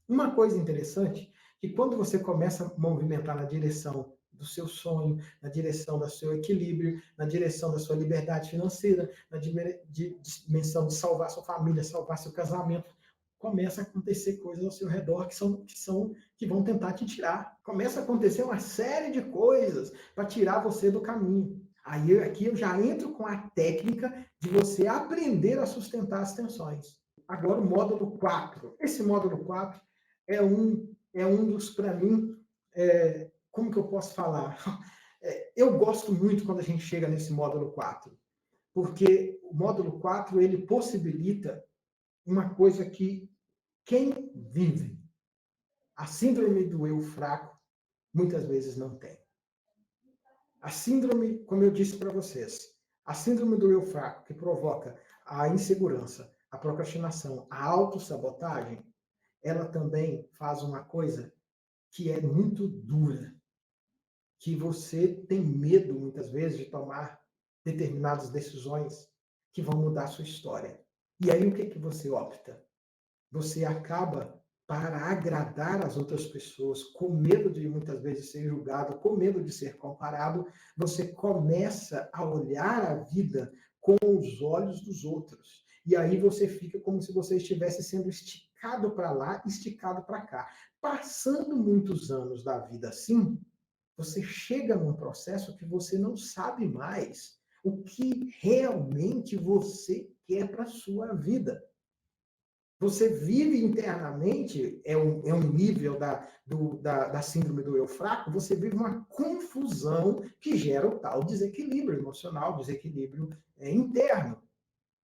Uma coisa interessante, que quando você começa a movimentar na direção do seu sonho, na direção do seu equilíbrio, na direção da sua liberdade financeira, na dimensão de salvar sua família, salvar seu casamento, começa a acontecer coisas ao seu redor que vão tentar te tirar. Começa a acontecer uma série de coisas para tirar você do caminho. Aí aqui eu já entro com a técnica de você aprender a sustentar as tensões. Agora o módulo 4. Esse módulo 4 é um dos, para mim, como que eu posso falar? Eu gosto muito quando a gente chega nesse módulo 4, porque o módulo 4 ele possibilita uma coisa que quem vive a síndrome do eu fraco muitas vezes não tem. A síndrome, como eu disse para vocês, a síndrome do eu fraco que provoca a insegurança, a procrastinação, a autossabotagem, ela também faz uma coisa que é muito dura, que você tem medo muitas vezes de tomar determinadas decisões que vão mudar a sua história. E aí o que você opta? Você acaba, para agradar as outras pessoas, com medo de muitas vezes ser julgado, com medo de ser comparado, você começa a olhar a vida com os olhos dos outros. E aí você fica como se você estivesse sendo esticado para lá, esticado para cá. Passando muitos anos da vida assim, você chega num processo que você não sabe mais o que realmente você quer para a sua vida. Você vive internamente, é um nível da síndrome do eu fraco, você vive uma confusão que gera o tal desequilíbrio emocional, desequilíbrio interno.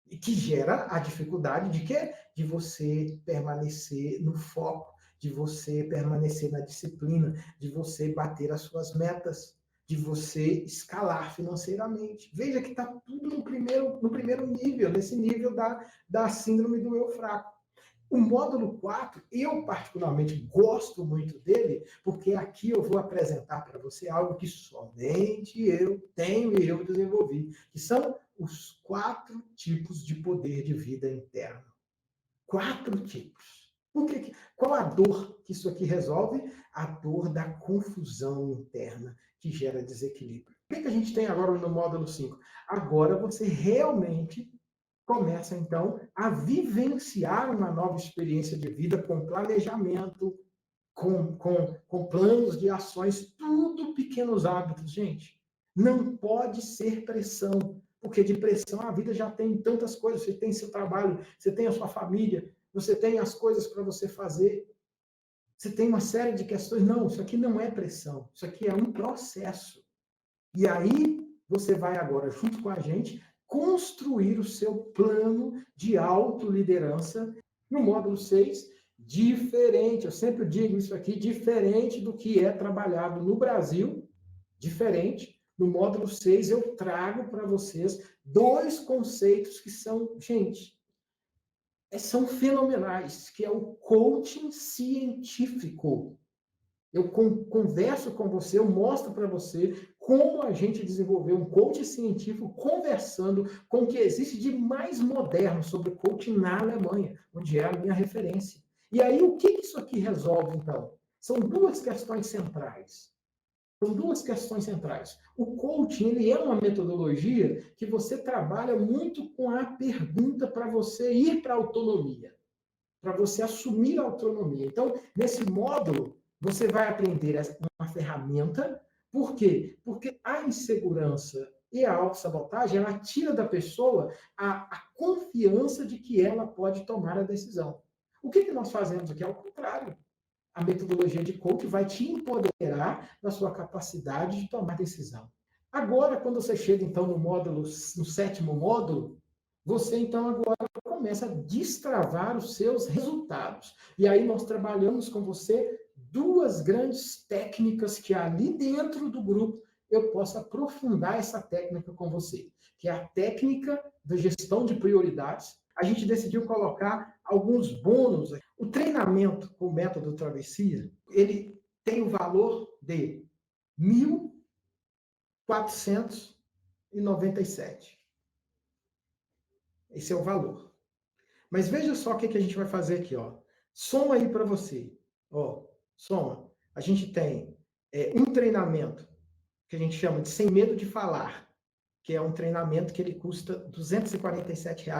E que gera a dificuldade de quê? De você permanecer no foco, de você permanecer na disciplina, de você bater as suas metas, de você escalar financeiramente. Veja que está tudo no primeiro nível, nesse nível da síndrome do eu fraco. O módulo 4, eu particularmente gosto muito dele, porque aqui eu vou apresentar para você algo que somente eu tenho e eu desenvolvi, que são os 4 tipos de poder de vida interno. 4 tipos. Qual a dor que isso aqui resolve? A dor da confusão interna, que gera desequilíbrio. O que a gente tem agora no módulo 5? Agora você realmente começa, então, a vivenciar uma nova experiência de vida com planejamento, com planos de ações, tudo pequenos hábitos, gente. Não pode ser pressão, porque de pressão a vida já tem tantas coisas. Você tem seu trabalho, você tem a sua família, você tem as coisas para você fazer. Você tem uma série de questões. Não, isso aqui não é pressão, isso aqui é um processo. E aí você vai agora, junto com a gente, construir o seu plano de autoliderança no módulo 6, diferente. Eu sempre digo isso aqui, diferente do que é trabalhado no Brasil, diferente. No módulo 6, eu trago para vocês 2 conceitos que são, gente, são fenomenais, que é o coaching científico. Eu converso com você, eu mostro para você como a gente desenvolveu um coaching científico conversando com o que existe de mais moderno sobre coaching na Alemanha, onde é a minha referência. E aí, o que isso aqui resolve, então? São 2 questões centrais. São 2 questões centrais. O coaching, ele é uma metodologia que você trabalha muito com a pergunta para você ir para a autonomia, para você assumir a autonomia. Então, nesse módulo, você vai aprender uma ferramenta. Por quê? Porque a insegurança e a autossabotagem, ela tira da pessoa a confiança de que ela pode tomar a decisão. O que nós fazemos aqui? É o contrário. A metodologia de coaching vai te empoderar da sua capacidade de tomar decisão. Agora, quando você chega, então, no 7º módulo, você, então, agora começa a destravar os seus resultados. E aí nós trabalhamos com você 2 grandes técnicas que ali dentro do grupo eu posso aprofundar essa técnica com você, que é a técnica da gestão de prioridades. A gente decidiu colocar alguns bônus. O treinamento com o método Travessia, ele tem o valor de R$ 1.497. Esse é o valor. Mas veja só o que a gente vai fazer aqui, ó. Soma aí para você. Ó, soma. A gente tem um treinamento que a gente chama de Sem Medo de Falar, que é um treinamento que ele custa R$ 247.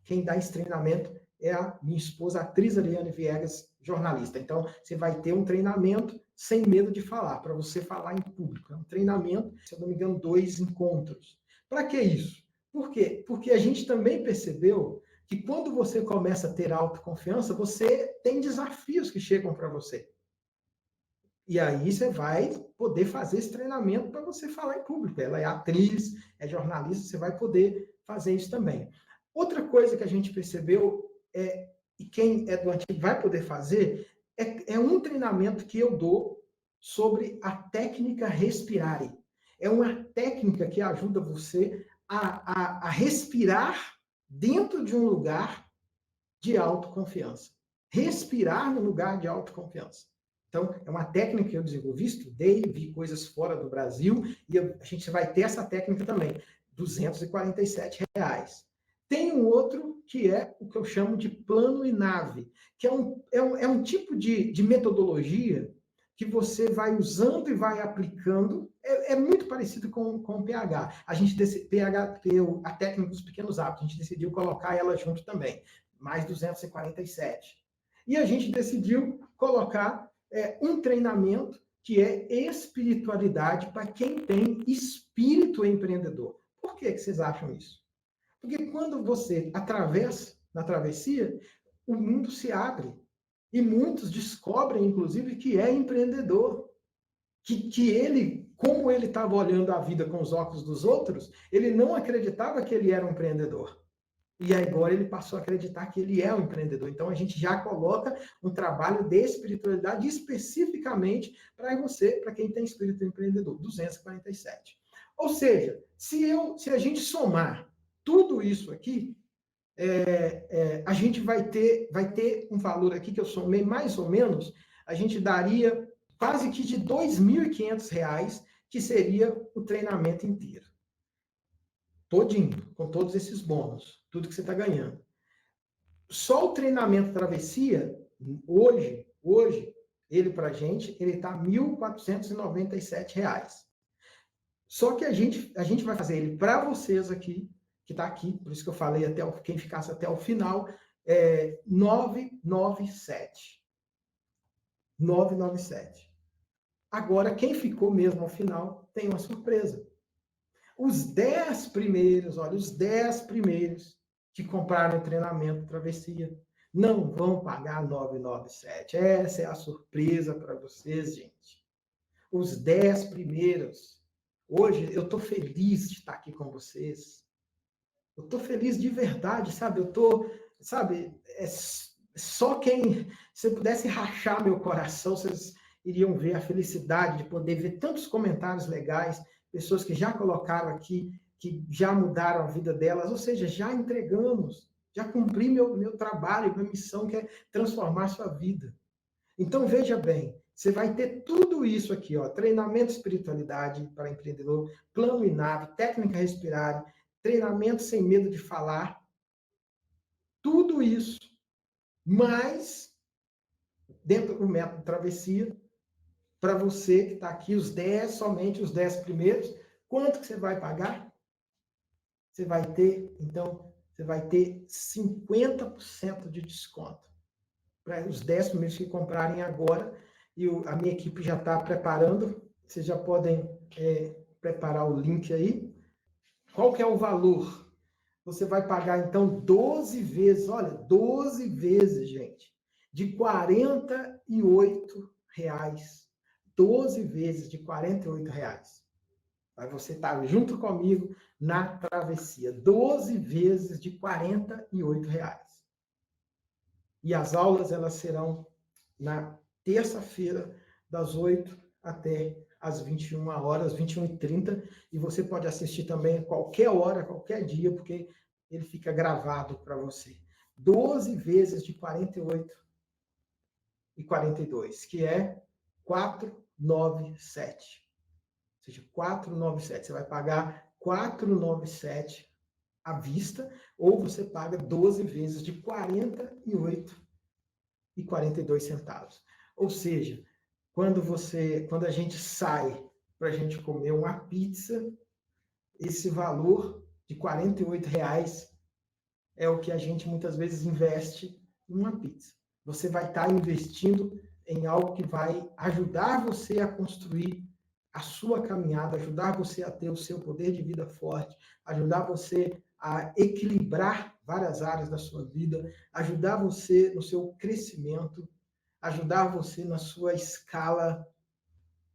Quem dá esse treinamento é a minha esposa, a atriz Ariane Viegas, jornalista. Então, você vai ter um treinamento sem medo de falar, para você falar em público. É um treinamento, se eu não me engano, 2 encontros. Para que isso? Por quê? Porque a gente também percebeu que quando você começa a ter autoconfiança, você tem desafios que chegam para você. E aí você vai poder fazer esse treinamento para você falar em público. Ela é atriz, é jornalista, você vai poder fazer isso também. Outra coisa que a gente percebeu, e quem é do antigo vai poder fazer, é um treinamento que eu dou sobre a técnica Respirare. É uma técnica que ajuda você a respirar dentro de um lugar de autoconfiança. Respirar no lugar de autoconfiança. Então, é uma técnica que eu desenvolvi, estudei, vi coisas fora do Brasil, e a gente vai ter essa técnica também, R$ 247. Tem um outro que é o que eu chamo de plano e nave, que é um tipo de metodologia que você vai usando e vai aplicando. É muito parecido com o PH. A gente PH, a técnica dos pequenos hábitos, a gente decidiu colocar ela junto também, mais 247. E a gente decidiu colocar um treinamento que é espiritualidade para quem tem espírito empreendedor. Por que vocês acham isso? Porque quando você atravessa na travessia, o mundo se abre. E muitos descobrem, inclusive, que é empreendedor. Que ele, como ele estava olhando a vida com os óculos dos outros, ele não acreditava que ele era um empreendedor. E agora ele passou a acreditar que ele é um empreendedor. Então, a gente já coloca um trabalho de espiritualidade especificamente para você, para quem tem espírito empreendedor, 247. Ou seja, se a gente somar tudo isso aqui, a gente vai ter um valor aqui que eu somei mais ou menos, a gente daria quase que de R$ 2.500, que seria o treinamento inteiro. Todinho, com todos esses bônus, tudo que você está ganhando. Só o treinamento travessia, hoje, ele para a gente, ele está R$ 1.497. Só que a gente vai fazer ele para vocês aqui, que está aqui, por isso que eu falei quem ficasse até o final, 997. 997. Agora, quem ficou mesmo ao final tem uma surpresa. Os 10 primeiros, olha, os 10 primeiros que compraram o treinamento Travessia não vão pagar 997. Essa é a surpresa para vocês, gente. Os 10 primeiros. Hoje eu estou feliz de estar aqui com vocês. Eu estou feliz de verdade, sabe? Só quem, se eu pudesse rachar meu coração, vocês iriam ver a felicidade de poder ver tantos comentários legais, pessoas que já colocaram aqui, que já mudaram a vida delas, ou seja, já entregamos, já cumpri meu trabalho, minha missão, que é transformar a sua vida. Então, veja bem, você vai ter tudo isso aqui, ó, treinamento espiritualidade para empreendedor, plano INAV, técnica respirar, treinamento sem medo de falar, tudo isso, mas dentro do método Travessia, para você que está aqui, somente os 10 primeiros, quanto que você vai pagar? Você vai ter 50% de desconto para os 10 primeiros que comprarem agora, e a minha equipe já está preparando, vocês já podem preparar o link aí. Qual que é o valor? Você vai pagar, então, 12 vezes, olha, 12 vezes, gente, de R$ 48. 12 vezes de R$ 48. Aí você está junto comigo na travessia. 12 vezes de R$ 48. E as aulas, elas serão na terça-feira, das 8 até às 21 horas, 21h30. E você pode assistir também a qualquer hora, qualquer dia, porque ele fica gravado para você. 12 vezes de 48 e 42, que é 497. Ou seja, 497. Você vai pagar 497 à vista, ou você paga 12 vezes de 48,42. Ou seja, quando a gente sai para a gente comer uma pizza, esse valor de R$ 48 é o que a gente muitas vezes investe em uma pizza. Você vai estar investindo em algo que vai ajudar você a construir a sua caminhada, ajudar você a ter o seu poder de vida forte, ajudar você a equilibrar várias áreas da sua vida, ajudar você no seu crescimento, ajudar você na sua escala,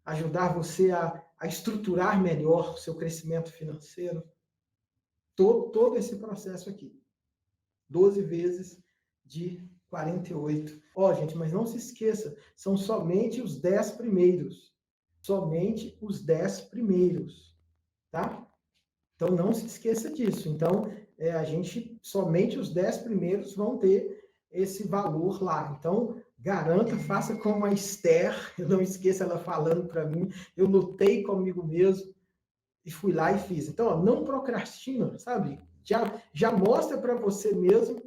ajudar você a estruturar melhor o seu crescimento financeiro. Todo esse processo aqui. 12 vezes de 48. Gente, mas não se esqueça, são somente os 10 primeiros. Somente os 10 primeiros, tá? Então, não se esqueça disso. Então, somente os 10 primeiros vão ter esse valor lá. Então, garanta, faça como a Esther, eu não esqueça ela falando para mim, eu lutei comigo mesmo e fui lá e fiz. Então, não procrastina, sabe? Já mostra para você mesmo,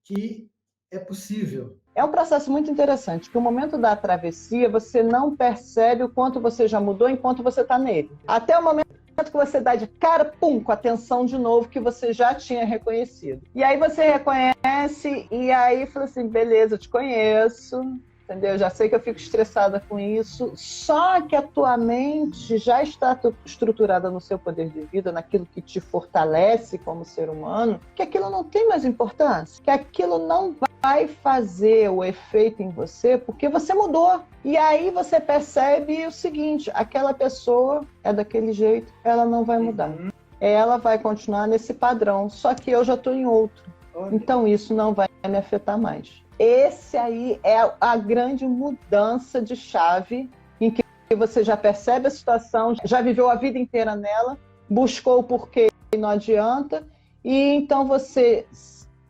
que é possível. É um processo muito interessante, que o momento da travessia, você não percebe o quanto você já mudou enquanto você está nele. Até o momento que você dá de cara, pum, com a atenção de novo que você já tinha reconhecido. E aí você reconhece, e aí fala assim, beleza, eu te conheço, entendeu? Já sei que eu fico estressada com isso, só que a tua mente já está estruturada no seu poder de vida, naquilo que te fortalece como ser humano, que aquilo não tem mais importância, que aquilo não vai fazer o efeito em você porque você mudou. E aí você percebe o seguinte, aquela pessoa é daquele jeito, ela não vai mudar. Ela vai continuar nesse padrão, só que eu já estou em outro. Então isso não vai me afetar mais. Esse aí é a grande mudança de chave em que você já percebe a situação, já viveu a vida inteira nela, buscou o porquê e não adianta, e então você,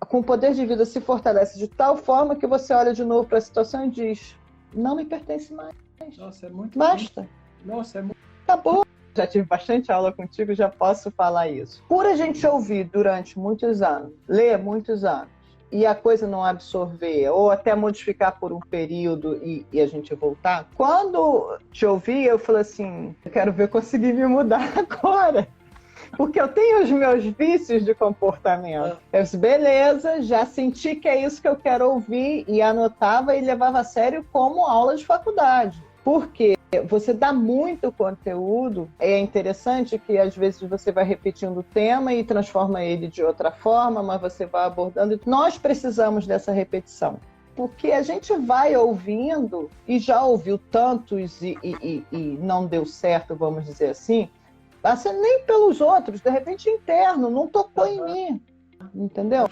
com o poder de vida, se fortalece de tal forma que você olha de novo para a situação e diz, não me pertence mais. Nossa, é muito Basta. Nossa, é muito... Acabou. Já tive bastante aula contigo, já posso falar isso. Por a gente ouvir durante muitos anos, ler muitos anos, e a coisa não absorver, ou até modificar por um período e a gente voltar, quando te ouvi, eu falei assim, eu quero ver conseguir me mudar agora. Porque eu tenho os meus vícios de comportamento. Eu disse, beleza, já senti que é isso que eu quero ouvir, e anotava e levava a sério como aula de faculdade. Porque você dá muito conteúdo, é interessante que às vezes você vai repetindo o tema e transforma ele de outra forma, mas você vai abordando. Nós precisamos dessa repetição, porque a gente vai ouvindo e já ouviu tantos e não deu certo, vamos dizer assim, nem pelos outros, de repente interno, não tocou em mim, entendeu?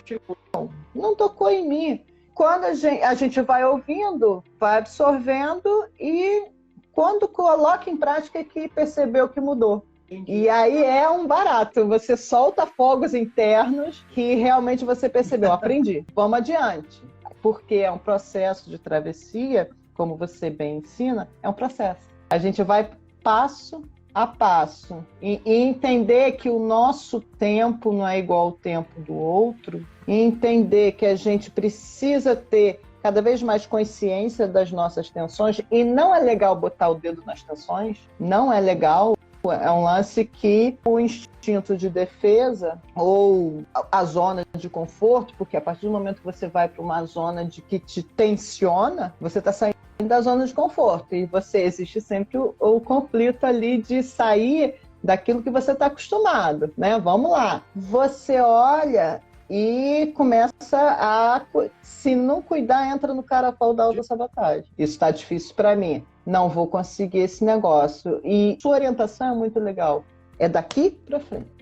Não tocou em mim. Quando a gente vai ouvindo, vai absorvendo e quando coloca em prática é que percebeu que mudou. Entendi. E aí é um barato, você solta fogos internos que realmente você percebeu, aprendi, vamos adiante. Porque é um processo de travessia, como você bem ensina, é um processo. A gente vai passo a passo e entender que o nosso tempo não é igual ao tempo do outro, e entender que a gente precisa ter cada vez mais consciência das nossas tensões, e não é legal botar o dedo nas tensões, não é legal. É um lance que o instinto de defesa ou a zona de conforto, porque a partir do momento que você vai para uma zona que te tensiona, você está saindo da zona de conforto, e existe sempre o conflito ali de sair daquilo que você está acostumado, né? Vamos lá. Você olha e começa a, se não cuidar, entra no caracol da autossabotagem. Isso está difícil para mim, não vou conseguir esse negócio. E sua orientação é muito legal. É daqui para frente.